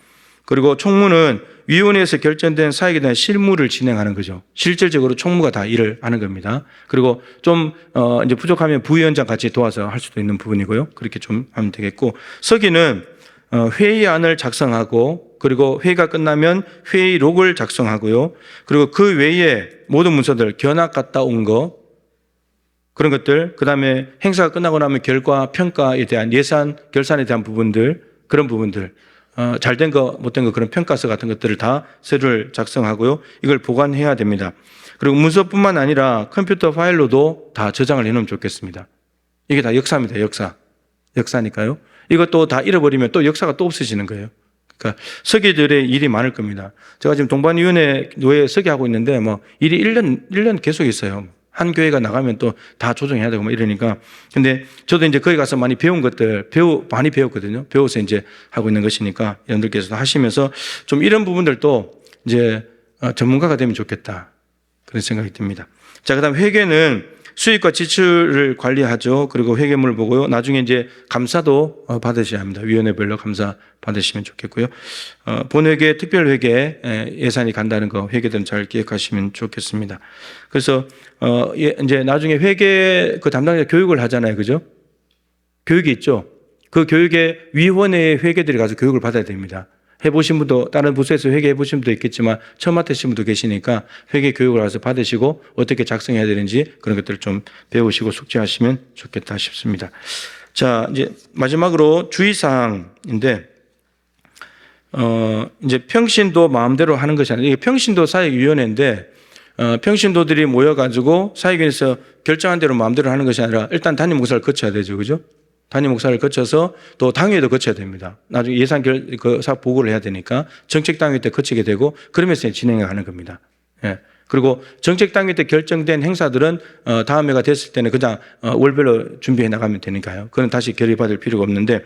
그리고 총무는 위원회에서 결정된 사역에 대한 실무를 진행하는 거죠. 실질적으로 총무가 다 일을 하는 겁니다. 그리고 좀 이제 부족하면 부위원장 같이 도와서 할 수도 있는 부분이고요. 그렇게 좀 하면 되겠고, 서기는 회의안을 작성하고 그리고 회의가 끝나면 회의록을 작성하고요. 그리고 그 외에 모든 문서들 견학 갔다 온 거 그런 것들, 그 다음에 행사가 끝나고 나면 결과 평가에 대한 예산 결산에 대한 부분들, 그런 부분들, 잘된 거, 못된 거 그런 평가서 같은 것들을 다 서류를 작성하고요. 이걸 보관해야 됩니다. 그리고 문서뿐만 아니라 컴퓨터 파일로도 다 저장을 해놓으면 좋겠습니다. 이게 다 역사입니다. 역사니까요. 이것도 다 잃어버리면 또 역사가 또 없어지는 거예요. 그러니까 서기들의 일이 많을 겁니다. 제가 지금 동반위원회 노예 서기하고 있는데 뭐 일이 1년 계속 있어요. 한 교회가 나가면 또 다 조정해야 되고 뭐 이러니까. 근데 저도 이제 거기 가서 많이 배운 것들, 많이 배웠거든요. 배워서 이제 하고 있는 것이니까 여러분들께서 하시면서 좀 이런 부분들도 이제 전문가가 되면 좋겠다. 그런 생각이 듭니다. 자, 그 다음 회계는 수익과 지출을 관리하죠. 그리고 회계물을 보고요. 나중에 이제 감사도 받으셔야 합니다. 위원회별로 감사 받으시면 좋겠고요. 본회계, 특별회계 예산이 간다는 거 회계들은 잘 기억하시면 좋겠습니다. 그래서 이제 나중에 회계 그 담당자 교육을 하잖아요. 그죠? 교육이 있죠. 그 교육에 위원회의 회계들이 가서 교육을 받아야 됩니다. 해보신 분도 다른 부서에서 회계 해보신 분도 있겠지만 처음 맡으신 분도 계시니까 회계 교육을 와서 받으시고 어떻게 작성해야 되는지 그런 것들을 좀 배우시고 숙지하시면 좋겠다 싶습니다. 자, 이제 마지막으로 주의사항인데 이제 평신도 마음대로 하는 것이 아니라 이게 평신도 사역위원회인데 평신도들이 모여가지고 사역위원회에서 결정한 대로 마음대로 하는 것이 아니라 일단 담임 목사를 거쳐야 되죠, 그죠? 담임 목사를 거쳐서 또 당회도 거쳐야 됩니다. 나중에 예산 사업 보고를 해야 되니까 정책당회 때 거치게 되고 그러면서 진행하는 겁니다. 예. 그리고 정책당회 때 결정된 행사들은 다음 해가 됐을 때는 그냥 월별로 준비해 나가면 되니까요. 그건 다시 결의받을 필요가 없는데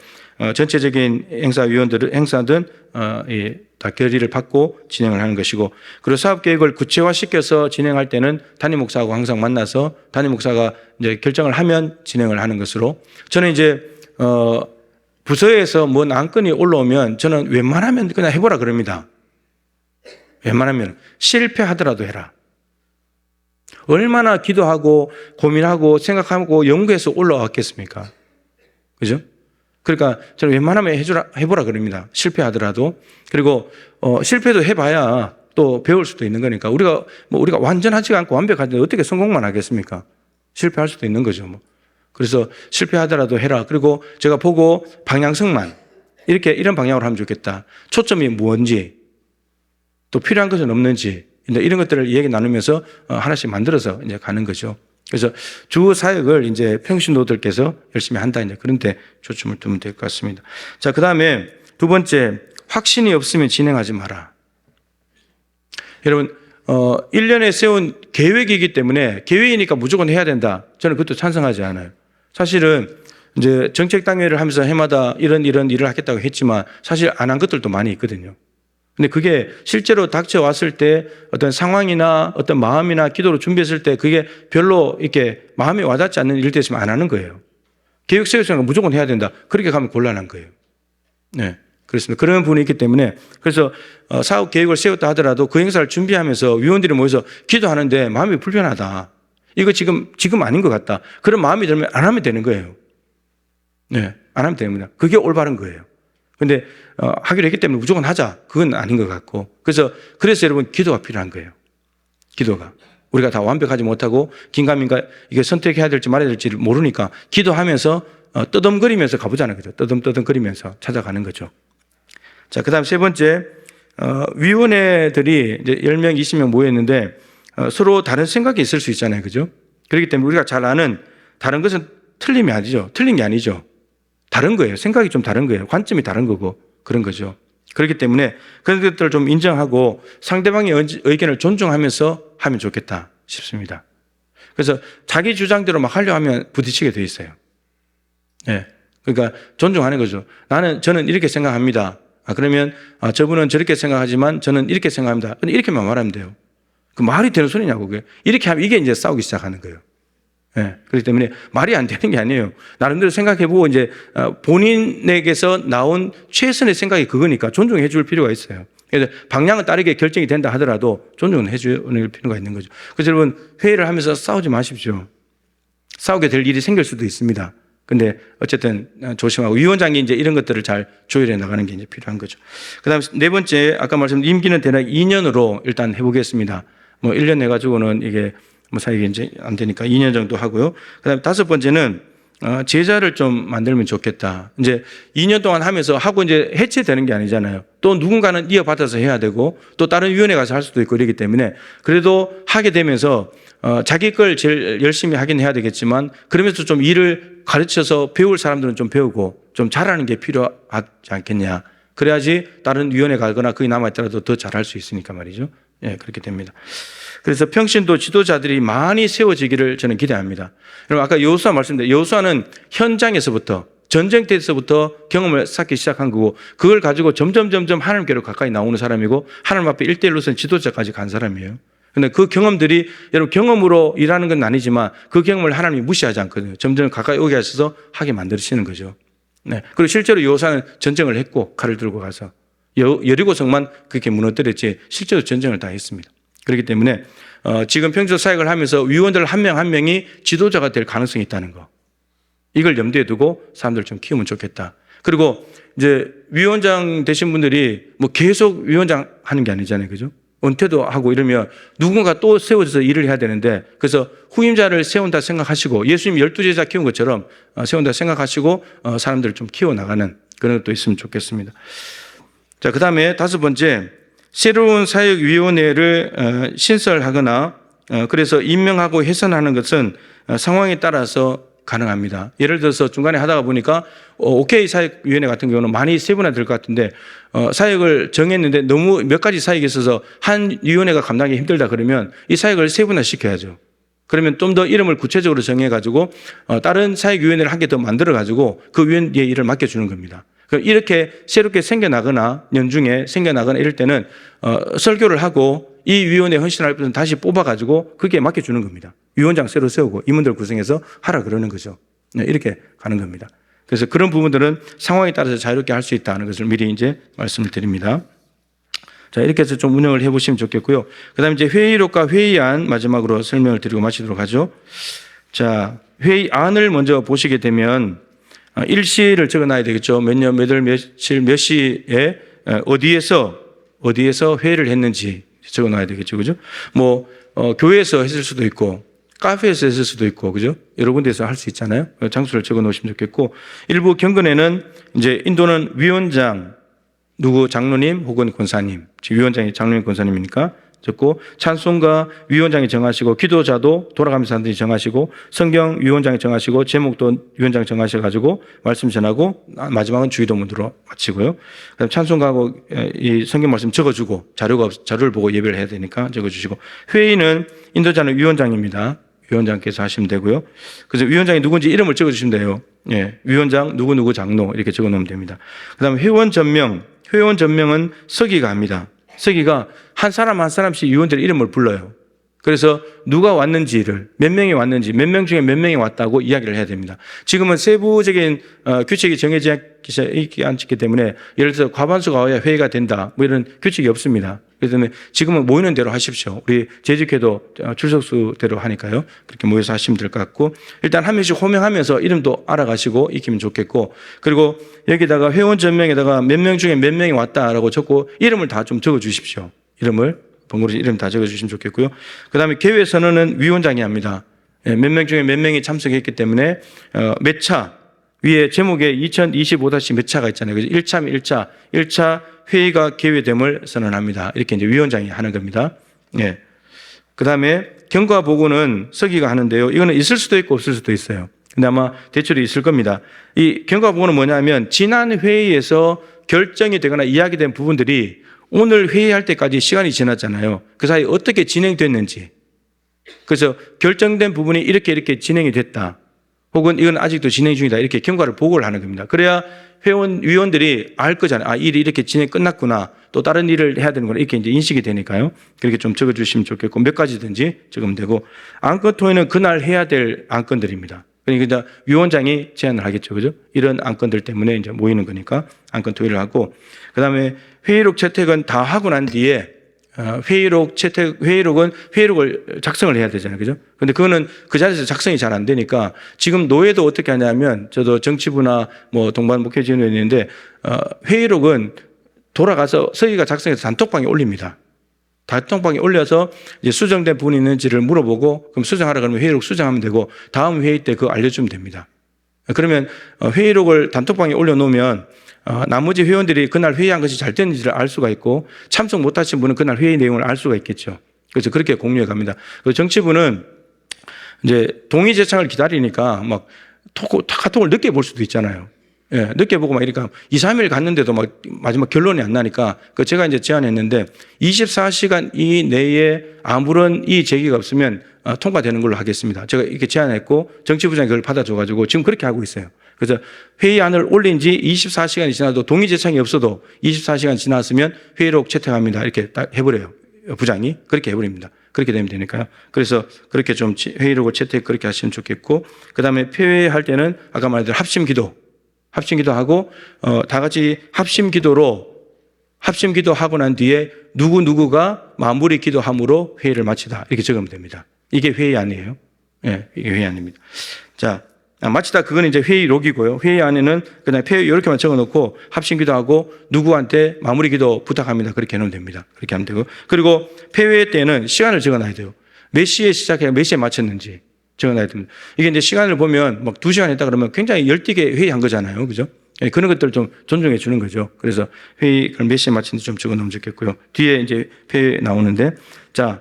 전체적인 행사든 다 결의를 받고 진행을 하는 것이고, 그리고 사업 계획을 구체화시켜서 진행할 때는 담임 목사하고 항상 만나서 담임 목사가 이제 결정을 하면 진행을 하는 것으로, 저는 이제 부서에서 뭔 안건이 올라오면 저는 웬만하면 그냥 해보라 그럽니다. 웬만하면 실패하더라도 해라. 얼마나 기도하고 고민하고 생각하고 연구해서 올라왔겠습니까? 그죠? 그러니까 저는 웬만하면 해보라 그럽니다. 실패하더라도. 그리고 실패도 해봐야 또 배울 수도 있는 거니까 우리가 완전하지 않고 완벽한데 어떻게 성공만 하겠습니까? 실패할 수도 있는 거죠. 뭐. 그래서 실패하더라도 해라. 그리고 제가 보고 방향성만 이런 방향으로 하면 좋겠다. 초점이 뭔지, 또 필요한 것은 없는지, 이런 것들을 얘기 나누면서 하나씩 만들어서 이제 가는 거죠. 그래서 주 사역을 이제 평신도들께서 열심히 한다, 이제 그런데 초점을 두면 될 것 같습니다. 자, 그 다음에 두 번째, 확신이 없으면 진행하지 마라. 여러분, 1년에 세운 계획이기 때문에 계획이니까 무조건 해야 된다. 저는 그것도 찬성하지 않아요. 사실은 이제 정책당회를 하면서 해마다 이런 일을 하겠다고 했지만 사실 안 한 것들도 많이 있거든요. 근데 그게 실제로 닥쳐왔을 때 어떤 상황이나 어떤 마음이나 기도로 준비했을 때 그게 별로 이렇게 마음에 와닿지 않는 일이 있으면 안 하는 거예요. 계획 세우니까 무조건 해야 된다. 그렇게 가면 곤란한 거예요. 네. 그렇습니다. 그런 부분이 있기 때문에 그래서 사업 계획을 세웠다 하더라도 그 행사를 준비하면서 위원들이 모여서 기도하는데 마음이 불편하다. 이거 지금 아닌 것 같다. 그런 마음이 들면 안 하면 되는 거예요. 네. 안 하면 됩니다. 그게 올바른 거예요. 근데 하기로 했기 때문에 무조건 하자. 그건 아닌 것 같고. 그래서 여러분 기도가 필요한 거예요. 기도가. 우리가 다 완벽하지 못하고 긴가민가 이게 선택해야 될지 말아야 될지를 모르니까 기도하면서 떠듬거리면서 가보자는 거죠. 떠듬거리면서 찾아가는 거죠. 자, 그 다음 세 번째, 위원회들이 이제 10명, 20명 모였는데 서로 다른 생각이 있을 수 있잖아요. 그죠? 그렇기 때문에 우리가 잘 아는 다른 것은 틀린 게 아니죠. 다른 거예요. 생각이 좀 다른 거예요. 관점이 다른 거고 그런 거죠. 그렇기 때문에 그런 것들을 좀 인정하고 상대방의 의견을 존중하면서 하면 좋겠다 싶습니다. 그래서 자기 주장대로 막 하려 하면 부딪히게 돼 있어요. 네. 그러니까 존중하는 거죠. 저는 이렇게 생각합니다. 그러면 저분은 저렇게 생각하지만 저는 이렇게 생각합니다. 근데 이렇게만 말하면 돼요. 그 말이 되는 소리냐고. 그게. 이렇게 하면 이게 이제 싸우기 시작하는 거예요. 네. 그렇기 때문에 말이 안 되는 게 아니에요. 나름대로 생각해보고 이제 본인에게서 나온 최선의 생각이 그거니까 존중해 줄 필요가 있어요. 그래서 방향은 다르게 결정이 된다 하더라도 존중은 해 줄 필요가 있는 거죠. 그래서 여러분 회의를 하면서 싸우지 마십시오. 싸우게 될 일이 생길 수도 있습니다. 근데 어쨌든 조심하고 위원장이 이제 이런 것들을 잘 조율해 나가는 게 이제 필요한 거죠. 그 다음 네 번째, 아까 말씀드린 임기는 대략 2년으로 일단 해보겠습니다. 1년 해가지고는 이게 사역이 이제 안 되니까 2년 정도 하고요. 그 다음에 다섯 번째는 제자를 좀 만들면 좋겠다. 이제 2년 동안 하면서 하고 이제 해체되는 게 아니잖아요. 또 누군가는 이어받아서 해야 되고 또 다른 위원회 가서 할 수도 있고 이러기 때문에 그래도 하게 되면서 자기 걸 제일 열심히 하긴 해야 되겠지만 그러면서 좀 일을 가르쳐서 배울 사람들은 좀 배우고 좀 잘하는 게 필요하지 않겠냐. 그래야지 다른 위원회 가거나 거기 남아있더라도 더 잘할 수 있으니까 말이죠. 예, 그렇게 됩니다. 그래서 평신도 지도자들이 많이 세워지기를 저는 기대합니다. 여러분 아까 여호수아 말씀드린 여호수아는 현장에서부터 전쟁터에서부터 경험을 쌓기 시작한 거고 그걸 가지고 점점 하나님께로 가까이 나오는 사람이고 하나님 앞에 1대1로서는 지도자까지 간 사람이에요. 그런데 그 경험들이 여러분 경험으로 일하는 건 아니지만 그 경험을 하나님이 무시하지 않거든요. 점점 가까이 오게 하셔서 하게 만드시는 거죠. 네. 그리고 실제로 여호수아는 전쟁을 했고 칼을 들고 가서 여리고성만 그렇게 무너뜨렸지 실제로 전쟁을 다 했습니다. 그렇기 때문에 지금 평소 사역을 하면서 위원들 한 명 한 명이 지도자가 될 가능성이 있다는 거. 이걸 염두에 두고 사람들 좀 키우면 좋겠다. 그리고 이제 위원장 되신 분들이 뭐 계속 위원장 하는 게 아니잖아요. 그죠? 은퇴도 하고 이러면 누군가 또 세워져서 일을 해야 되는데 그래서 후임자를 세운다 생각하시고 예수님 12제자 키운 것처럼 세운다 생각하시고 사람들을 좀 키워나가는 그런 것도 있으면 좋겠습니다. 자, 그 다음에 5번째, 새로운 사역위원회를 신설하거나 그래서 임명하고 해산하는 것은 상황에 따라서 가능합니다. 예를 들어서 중간에 하다가 보니까 OK 사역위원회 같은 경우는 많이 세분화될 것 같은데 사역을 정했는데 너무 몇 가지 사역이 있어서 한 위원회가 감당하기 힘들다 그러면 이 사역을 세분화시켜야죠. 그러면 좀 더 이름을 구체적으로 정해가지고 다른 사역위원회를 한 개 더 만들어가지고 그 위원회의 일을 맡겨주는 겁니다. 이렇게 새롭게 생겨나거나 연중에 생겨나거나 이럴 때는 설교를 하고 이 위원회에 헌신할 분은 다시 뽑아가지고 그게 맡겨주는 겁니다. 위원장 새로 세우고 임원들 구성해서 하라 그러는 거죠. 이렇게 가는 겁니다. 그래서 그런 부분들은 상황에 따라서 자유롭게 할 수 있다는 것을 미리 이제 말씀을 드립니다. 자, 이렇게 해서 좀 운영을 해보시면 좋겠고요. 그 다음에 이제 회의록과 회의안 마지막으로 설명을 드리고 마치도록 하죠. 자, 회의안을 먼저 보시게 되면 일시를 적어 놔야 되겠죠. 몇 년, 몇 월, 며칠, 몇 시에 어디에서 회의를 했는지 적어 놔야 되겠죠. 그죠? 교회에서 했을 수도 있고, 카페에서 했을 수도 있고, 그죠? 여러 군데에서 할 수 있잖아요. 장소를 적어 놓으시면 좋겠고, 일부 경건에는 이제 인도는 위원장, 누구 장로님 혹은 권사님, 위원장이 장로님 권사님이니까 적고, 찬송가 위원장이 정하시고, 기도자도 돌아가면서 사람들이 정하시고, 성경 위원장이 정하시고, 제목도 위원장이 정하셔가지고 말씀 전하고, 마지막은 주기도문으로 마치고요. 그다음 찬송가하고 이 성경 말씀 적어주고, 자료를 보고 예배를 해야 되니까 적어주시고, 회의는 인도자는 위원장입니다. 위원장께서 하시면 되고요. 그래서 위원장이 누군지 이름을 적어주시면 돼요. 예, 위원장 누구 장로 이렇게 적어놓으면 됩니다. 그다음 회원 전명은 서기가 합니다. 서기가 한 사람 한 사람씩 위원들의 이름을 불러요. 그래서 누가 왔는지를, 몇 명이 왔는지, 몇 명 중에 몇 명이 왔다고 이야기를 해야 됩니다. 지금은 세부적인 규칙이 정해져 있지 않기 때문에 예를 들어서 과반수가 와야 회의가 된다, 이런 규칙이 없습니다. 그래서 지금은 모이는 대로 하십시오. 우리 재직회도 출석수대로 하니까요. 그렇게 모여서 하시면 될 것 같고, 일단 한 명씩 호명하면서 이름도 알아가시고 익히면 좋겠고, 그리고 여기다가 회원 전명에다가 몇 명 중에 몇 명이 왔다라고 적고 이름을 다 좀 적어 주십시오. 번거로운 이름 다 적어 주시면 좋겠고요. 그 다음에 개회 선언은 위원장이 합니다. 몇 명 중에 몇 명이 참석했기 때문에 몇 차, 위에 제목에 2025- 몇 차가 있잖아요. 그래서 1차 회의가 개회됨을 선언합니다. 이렇게 이제 위원장이 하는 겁니다. 예. 그 다음에 경과 보고는 서기가 하는데요. 이거는 있을 수도 있고 없을 수도 있어요. 근데 아마 대출이 있을 겁니다. 이 경과 보고는 뭐냐면 지난 회의에서 결정이 되거나 이야기된 부분들이 오늘 회의할 때까지 시간이 지났잖아요. 그 사이 어떻게 진행됐는지. 그래서 결정된 부분이 이렇게 진행이 됐다. 혹은 이건 아직도 진행 중이다. 이렇게 경과를 보고를 하는 겁니다. 그래야 위원들이 알 거잖아요. 일이 이렇게 끝났구나. 또 다른 일을 해야 되는구나. 이렇게 이제 인식이 되니까요. 그렇게 좀 적어주시면 좋겠고, 몇 가지든지 적으면 되고, 안건 토의는 그날 해야 될 안건들입니다. 그러니까 위원장이 제안을 하겠죠. 그죠? 이런 안건들 때문에 이제 모이는 거니까 안건 토의를 하고, 그 다음에 회의록 채택은 다 하고 난 뒤에 회의록을 작성을 해야 되잖아요. 그죠? 근데 그거는 그 자리에서 작성이 잘 안 되니까 지금 노예도 어떻게 하냐면 저도 정치부나 동반 목회지원이 있는데 회의록은 돌아가서 서기가 작성해서 단톡방에 올립니다. 단톡방에 올려서 이제 수정된 부분이 있는지를 물어보고 그럼 수정하라 그러면 회의록 수정하면 되고 다음 회의 때 그거 알려주면 됩니다. 그러면 회의록을 단톡방에 올려놓으면 나머지 회원들이 그날 회의한 것이 잘 됐는지를 알 수가 있고 참석 못하신 분은 그날 회의 내용을 알 수가 있겠죠. 그래서 그렇게 공유해 갑니다. 그리고 정치부는 이제 동의 제창을 기다리니까 막 카톡을 늦게 볼 수도 있잖아요. 예, 늦게 보고 막 이러니까 2, 3일 갔는데도 막 마지막 결론이 안 나니까 제가 이제 제안했는데 24시간 이내에 아무런 이 제기가 없으면 통과되는 걸로 하겠습니다. 제가 이렇게 제안했고 정치부장이 그걸 받아줘가지고 지금 그렇게 하고 있어요. 그래서 회의안을 올린 지 24시간이 지나도 동의 제창이 없어도 24시간 지났으면 회의록 채택합니다. 이렇게 딱 해버려요. 부장이 그렇게 해버립니다. 그렇게 되면 되니까요. 그래서 그렇게 좀 회의록을 채택 그렇게 하시면 좋겠고, 그 다음에 폐회할 때는 아까 말했던 합심기도하고 다 같이 합심기도하고 난 뒤에 누구가 마무리 기도함으로 회의를 마치다 이렇게 적으면 됩니다. 이게 회의안이에요. 예, 이게 회의안입니다. 자, 마치다 그건 이제 회의록이고요. 회의안에는 그냥 이렇게만 적어놓고 합심기도하고 누구한테 마무리 기도 부탁합니다. 그렇게 해놓으면 됩니다. 그렇게 하면 되고, 그리고 폐회 때는 시간을 적어놔야 돼요. 몇 시에 시작해야 몇 시에 마쳤는지 적어놔야 됩니다. 이게 이제 시간을 보면 막 2시간 했다 그러면 굉장히 열띠게 회의한 거잖아요. 그죠? 그런 것들을 좀 존중해 주는 거죠. 그래서 회의를 몇 시에 마치는지 좀 적어 놓으면 좋겠고요. 뒤에 이제 회의 나오는데, 자,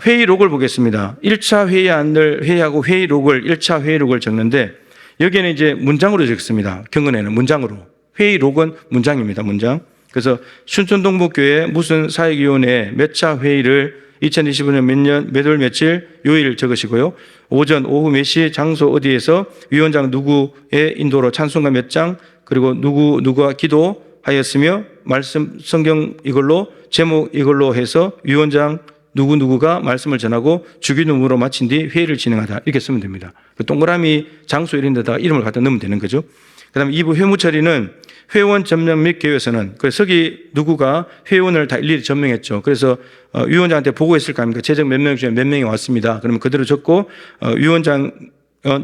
회의록을 보겠습니다. 1차 회의안을 회의하고 회의록을 1차 회의록을 적는데 여기에는 이제 문장으로 적습니다. 경건에는 문장으로. 회의록은 문장입니다. 문장. 그래서 순천동북교회 무슨 사역위원회 몇 차 회의를 2025년 몇 년, 몇 월 며칠, 요일 적으시고요. 오전, 오후 몇 시, 장소 어디에서 위원장 누구의 인도로 찬송가 몇 장, 그리고 누구가 기도하였으며 말씀 성경 이걸로 제목 이걸로 해서 위원장 누구가 말씀을 전하고 주기도문으로 마친 뒤 회의를 진행하다. 이렇게 쓰면 됩니다. 그 동그라미 장소 이런 데다가 이름을 갖다 넣으면 되는 거죠. 그 다음에 2부 회무 처리는 회원 전명 및 개회에서는 그 서기 누구가 회원을 다 일일이 전명했죠. 그래서 위원장한테 보고했을 거 아닙니까? 재적 몇 명 중에 몇 명이 왔습니다. 그러면 그대로 적고 위원장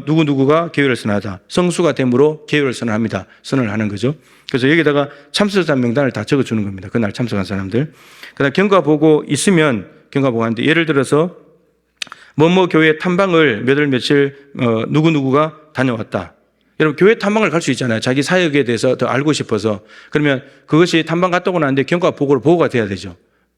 누구가 개회를 선하다. 성수가 됨으로 개회를 선언합니다. 선언을 하는 거죠. 그래서 여기다가 참석자 명단을 다 적어주는 겁니다. 그날 참석한 사람들. 그 다음 경과보고 있으면 경과보고하는데 예를 들어서 뭐뭐 교회 탐방을 몇 월 며칠 누구가 다녀왔다. 여러분 교회 탐방을 갈 수 있잖아요. 자기 사역에 대해서 더 알고 싶어서. 그러면 그것이 탐방 갔다 오고 나는데 경과보고로 보고가 돼야 되죠.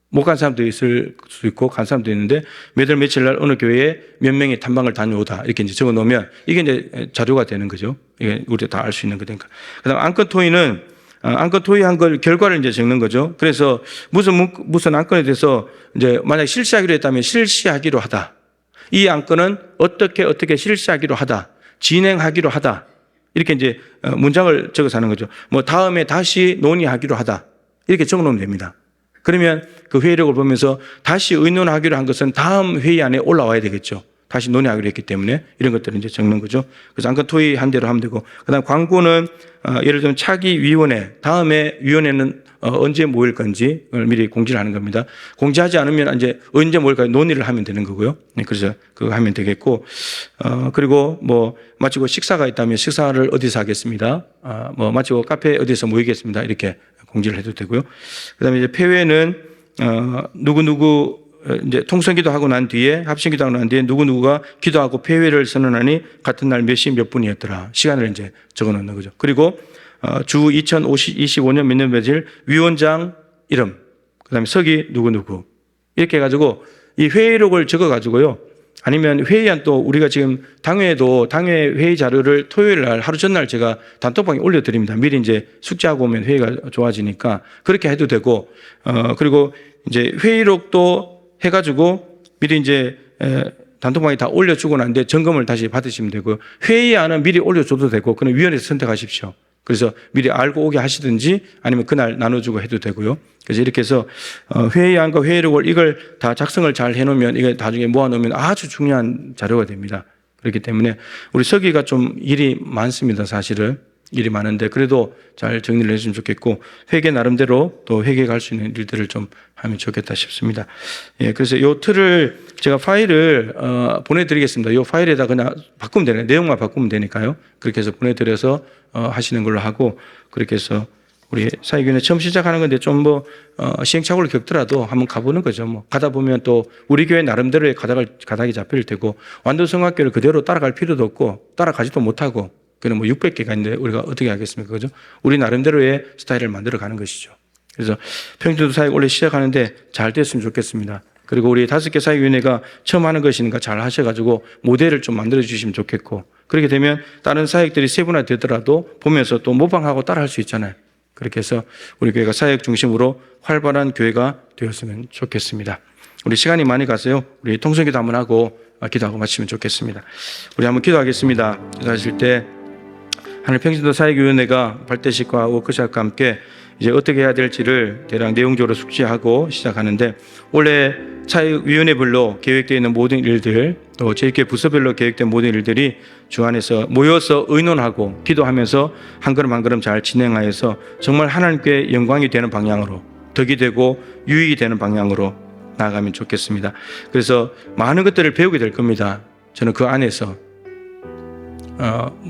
못 간 사람도 있을 수 있고 간 사람도 있는데 몇 월 며칠 날 어느 교회에 몇 명이 탐방을 다녀오다 이렇게 이제 적어 놓으면 이게 이제 자료가 되는 거죠. 이게 우리가 다 알 수 있는 거니까. 그다음 안건 토의는 안건 토의한 걸 결과를 이제 적는 거죠. 그래서 무슨 안건에 대해서 이제 만약 실시하기로 했다면 실시하기로 하다. 이 안건은 어떻게 실시하기로 하다. 진행하기로 하다. 이렇게 이제 문장을 적어서 하는 거죠. 뭐 다음에 다시 논의하기로 하다. 이렇게 적어 놓으면 됩니다. 그러면 그 회의록을 보면서 다시 의논하기로 한 것은 다음 회의 안에 올라와야 되겠죠. 다시 논의하기로 했기 때문에 이런 것들을 이제 적는 거죠. 그래서 안건 토의한 대로 하면 되고, 그다음 광고는 예를 들면 차기 위원회, 다음에 위원회는 언제 모일 건지를 미리 공지를 하는 겁니다. 공지하지 않으면 이제 언제 모일까 논의를 하면 되는 거고요. 그래서 그거 하면 되겠고, 그리고 뭐 마치고 식사가 있다면 식사를 어디서 하겠습니다. 뭐 마치고 카페 어디서 모이겠습니다. 이렇게 공지를 해도 되고요. 그다음에 이제 폐회는 누구 이제 통성기도 하고 난 뒤에 합심기도 하고 난 뒤에 누구가 기도하고 폐회를 선언하니 같은 날 몇 시 몇 분이었더라. 시간을 이제 적어 놓는 거죠. 그리고 주 2025년 몇 년 며칠 위원장 이름, 그다음에 서기 누구 이렇게 해가지고 이 회의록을 적어 가지고요. 아니면 회의안 또 우리가 지금 당회에도 당회 회의 자료를 토요일 날 하루 전날 제가 단톡방에 올려드립니다. 미리 이제 숙지하고 오면 회의가 좋아지니까 그렇게 해도 되고, 그리고 이제 회의록도 해가지고 미리 이제 단톡방에 다 올려주고 난데 점검을 다시 받으시면 되고요. 회의안은 미리 올려줘도 되고 그는 위원회에서 선택하십시오. 그래서 미리 알고 오게 하시든지 아니면 그날 나눠주고 해도 되고요. 그래서 이렇게 해서 회의안과 회의록을 이걸 다 작성을 잘 해놓으면 이걸 나중에 모아놓으면 아주 중요한 자료가 됩니다. 그렇기 때문에 우리 서기가 좀 일이 많습니다. 사실은 일이 많은데 그래도 잘 정리를 해주면 좋겠고 회계 나름대로 또 회계 갈 수 있는 일들을 좀 하면 좋겠다 싶습니다. 예, 그래서 요 틀을 제가 파일을 보내드리겠습니다. 요 파일에다 그냥 바꾸면 되나요? 내용만 바꾸면 되니까요. 그렇게 해서 보내드려서 하시는 걸로 하고 그렇게 해서 우리 사회교회 처음 시작하는 건데 좀 뭐 시행착오를 겪더라도 한번 가보는 거죠. 뭐 가다 보면 또 우리 교회 나름대로의 가닥이 잡힐 테고 완전 성악교를 그대로 따라갈 필요도 없고 따라가지도 못하고 그는 뭐 600개가 있는데 우리가 어떻게 하겠습니까? 그죠? 우리 나름대로의 스타일을 만들어 가는 것이죠. 그래서 평균도 사역 원래 시작하는데 잘 됐으면 좋겠습니다. 그리고 우리 5개 사역위원회가 처음 하는 것이니까 잘 하셔가지고 모델을 좀 만들어 주시면 좋겠고 그렇게 되면 다른 사역들이 세분화되더라도 보면서 또 모방하고 따라 할 수 있잖아요. 그렇게 해서 우리 교회가 사역 중심으로 활발한 교회가 되었으면 좋겠습니다. 우리 시간이 많이 가서요. 우리 통성기도 한번 하고 기도하고 마치면 좋겠습니다. 우리 한번 기도하겠습니다. 기도하실 때 하늘 평신도 사역위원회가 발대식과 워크숍과 함께 이제 어떻게 해야 될지를 대략 내용적으로 숙지하고 시작하는데 원래 사역위원회별로 계획되어 있는 모든 일들 또 저희교회 부서별로 계획된 모든 일들이 주 안에서 모여서 의논하고 기도하면서 한 걸음 한 걸음 잘 진행하여서 정말 하나님께 영광이 되는 방향으로 덕이 되고 유익이 되는 방향으로 나아가면 좋겠습니다. 그래서 많은 것들을 배우게 될 겁니다. 저는 그 안에서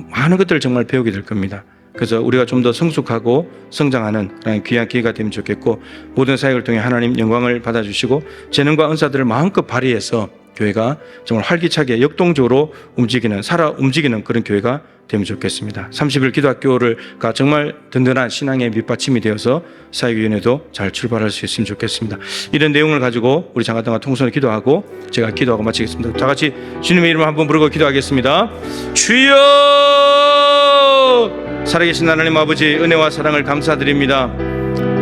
많은 것들을 정말 배우게 될 겁니다. 그래서 우리가 좀 더 성숙하고 성장하는 그런 귀한 기회가 되면 좋겠고 모든 사역을 통해 하나님 영광을 받아주시고 재능과 은사들을 마음껏 발휘해서 교회가 정말 활기차게 역동적으로 움직이는 그런 교회가 되면 좋겠습니다. 30일 기도학교가 정말 든든한 신앙의 밑받침이 되어서 사역위원회도 잘 출발할 수 있으면 좋겠습니다. 이런 내용을 가지고 우리 장가당과 통성을 기도하고 제가 기도하고 마치겠습니다. 다 같이 주님의 이름을 한번 부르고 기도하겠습니다. 주여! 살아계신 하나님 아버지, 은혜와 사랑을 감사드립니다.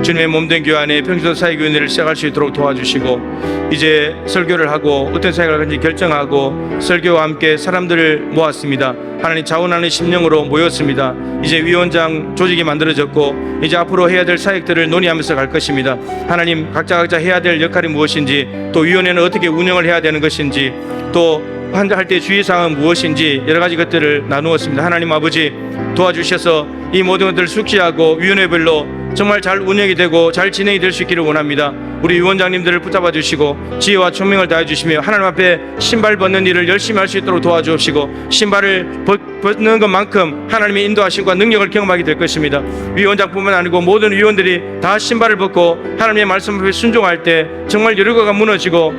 주님의 몸된 교회 안에 평신도 사역위원회를 시작할 수 있도록 도와주시고, 이제 설교를 하고 어떤 사역을 하는지 결정하고 설교와 함께 사람들을 모았습니다. 하나님 자원하는 심령으로 모였습니다. 이제 위원장 조직이 만들어졌고 이제 앞으로 해야 될 사역들을 논의하면서 갈 것입니다. 하나님 각자 해야 될 역할이 무엇인지, 또 위원회는 어떻게 운영을 해야 되는 것인지, 또 할 때 주의사항은 무엇인지 여러 가지 것들을 나누었습니다. 하나님 아버지 도와주셔서 이 모든 것들을 숙지하고 위원회별로 정말 잘 운영이 되고 잘 진행이 될 수 있기를 원합니다. 우리 위원장님들을 붙잡아 주시고 지혜와 총명을 다해 주시며 하나님 앞에 신발 벗는 일을 열심히 할 수 있도록 도와주옵시고, 신발을 벗는 것만큼 하나님의 인도하심과 능력을 경험하게 될 것입니다. 위원장뿐만 아니고 모든 위원들이 다 신발을 벗고 하나님의 말씀 앞에 순종할 때 정말 여리고가 무너지고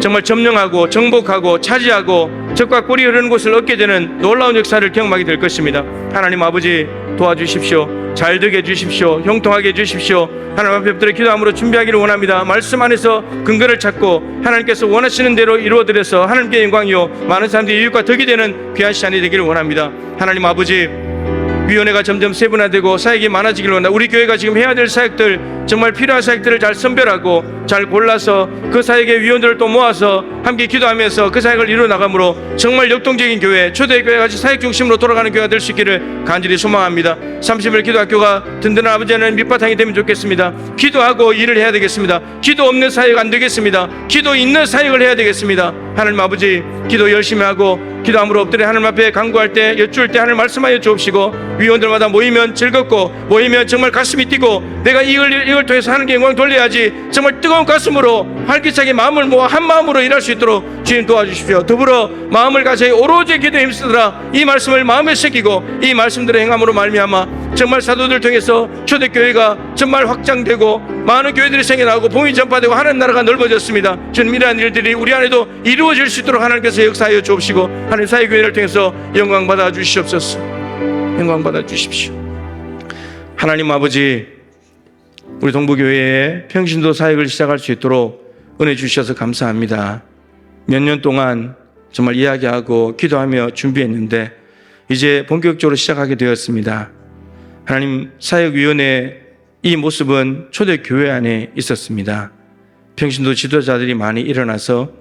정말 점령하고 정복하고 차지하고 적과 꿀이 흐르는 곳을 얻게 되는 놀라운 역사를 경험하게 될 것입니다. 하나님 아버지 도와주십시오. 잘 되게 해주십시오. 형통하게 해주십시오. 하나님 앞에 엎드려 기도함으로 준비하기를 원합니다. 말씀 안에서 근거를 찾고 하나님께서 원하시는 대로 이루어드려서 하나님께 영광이요 많은 사람들이 이웃과 덕이 되는 귀한 시간이 되기를 원합니다. 하나님 아버지, 위원회가 점점 세분화되고 사역이 많아지기를 원합니다. 우리 교회가 지금 해야 될 사역들, 정말 필요한 사역들을 잘 선별하고 잘 골라서 그 사역의 위원들을 또 모아서 함께 기도하면서 그 사역을 이루어 나감으로 정말 역동적인 교회, 초대교회 같이 사역 중심으로 돌아가는 교회가 될 수 있기를 간절히 소망합니다. 30일 기도학교가 든든한 아버지 하나님 밑바탕이 되면 좋겠습니다. 기도하고 일을 해야 되겠습니다. 기도 없는 사역 안 되겠습니다. 기도 있는 사역을 해야 되겠습니다. 하나님 아버지, 기도 열심히 하고 기도함으로 엎드려 하나님 앞에 간구할 때, 여쭈을 때 하나님 말씀하여 주옵시고, 위원들마다 모이면 즐겁고 모이면 정말 가슴이 뛰고 내가 이걸 통해서 하나님께 영광 돌려야지 정말 뜨거운 가슴으로 활기차게 마음을 모아 한 마음으로 일할 수 있도록 주님 도와주십시오. 더불어 마음을 가져이 오로지 기도에 힘쓰더라, 이 말씀을 마음에 새기고 이 말씀들의 행함으로 말미암아 정말 사도들 통해서 초대교회가 정말 확장되고 많은 교회들이 생겨나고 복음이 전파되고 하나님 나라가 넓어졌습니다. 주님, 이러한 일들이 우리 안에도 이루어질 수 있도록 하나님께서 역사하여 주옵시고 하나님 사회교회를 통해서 영광 받아 주시옵소서. 영광 받아 주십시오. 하나님 아버지, 우리 동부교회에 평신도 사역을 시작할 수 있도록 은혜 주셔서 감사합니다. 몇 년 동안 정말 이야기하고 기도하며 준비했는데 이제 본격적으로 시작하게 되었습니다. 하나님, 사역위원회 이 모습은 초대교회 안에 있었습니다. 평신도 지도자들이 많이 일어나서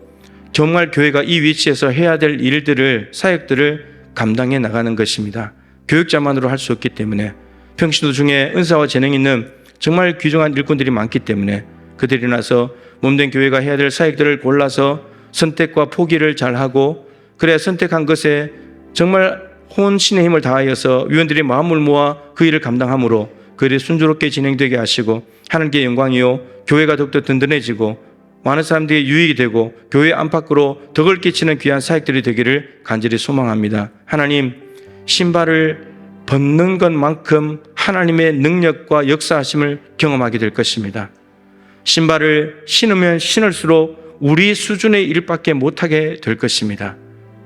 정말 교회가 이 위치에서 해야 될 일들을, 사역들을 감당해 나가는 것입니다. 교육자만으로 할 수 없기 때문에, 평신도 중에 은사와 재능이 있는 정말 귀중한 일꾼들이 많기 때문에 그들이 일어나서 몸된 교회가 해야 될 사역들을 골라서 선택과 포기를 잘하고, 그래 선택한 것에 정말 혼신의 힘을 다하여서 위원들이 마음을 모아 그 일을 감당함으로 그 일이 순조롭게 진행되게 하시고 하나님께 영광이요 교회가 더욱더 든든해지고 많은 사람들이 유익이 되고 교회 안팎으로 덕을 끼치는 귀한 사역들이 되기를 간절히 소망합니다. 하나님, 신발을 벗는 것만큼 하나님의 능력과 역사하심을 경험하게 될 것입니다. 신발을 신으면 신을수록 우리 수준의 일밖에 못하게 될 것입니다.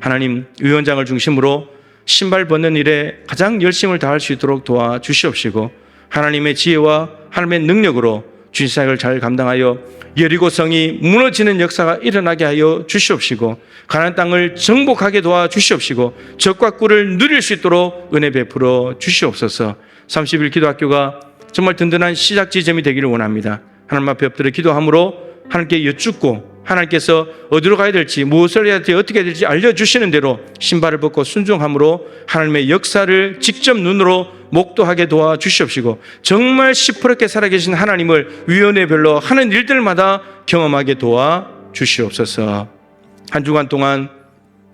하나님, 위원장을 중심으로 신발 벗는 일에 가장 열심을 다할 수 있도록 도와주시옵시고 하나님의 지혜와 하나님의 능력으로 주신 사역을 잘 감당하여 여리고성이 무너지는 역사가 일어나게 하여 주시옵시고 가나안 땅을 정복하게 도와주시옵시고 적과 꿀을 누릴 수 있도록 은혜 베풀어 주시옵소서. 30일 기도학교가 정말 든든한 시작 지점이 되기를 원합니다. 하나님 앞에 엎드려 기도함으로 하나님께 여쭙고 하나님께서 어디로 가야 될지, 무엇을 해야 될지, 어떻게 해야 될지 알려주시는 대로 신발을 벗고 순종함으로 하나님의 역사를 직접 눈으로 목도하게 도와주시옵시고 정말 시퍼렇게 살아계신 하나님을 위원회별로 하는 일들마다 경험하게 도와주시옵소서. 한 주간 동안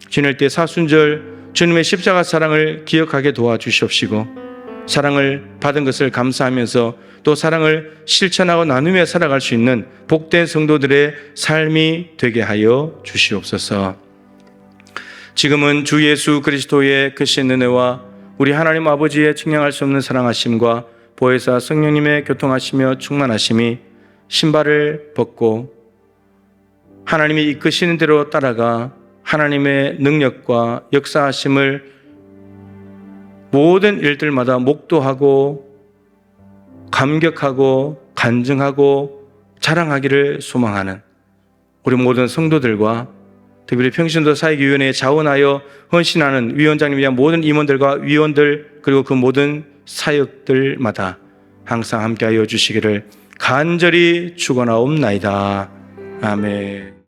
지낼 때 사순절 주님의 십자가 사랑을 기억하게 도와주시옵시고 사랑을 받은 것을 감사하면서 또 사랑을 실천하고 나누며 살아갈 수 있는 복된 성도들의 삶이 되게 하여 주시옵소서. 지금은 주 예수 그리스도의 크신 은혜와 우리 하나님 아버지의 측량할 수 없는 사랑하심과 보혜사 성령님의 교통하시며 충만하심이 신발을 벗고 하나님이 이끄시는 대로 따라가 하나님의 능력과 역사하심을 모든 일들마다 목도하고 감격하고 간증하고 자랑하기를 소망하는 우리 모든 성도들과 특별히 평신도 사역위원회에 자원하여 헌신하는 위원장님에 대한 모든 임원들과 위원들 그리고 그 모든 사역들마다 항상 함께하여 주시기를 간절히 축원하옵나이다. 아멘.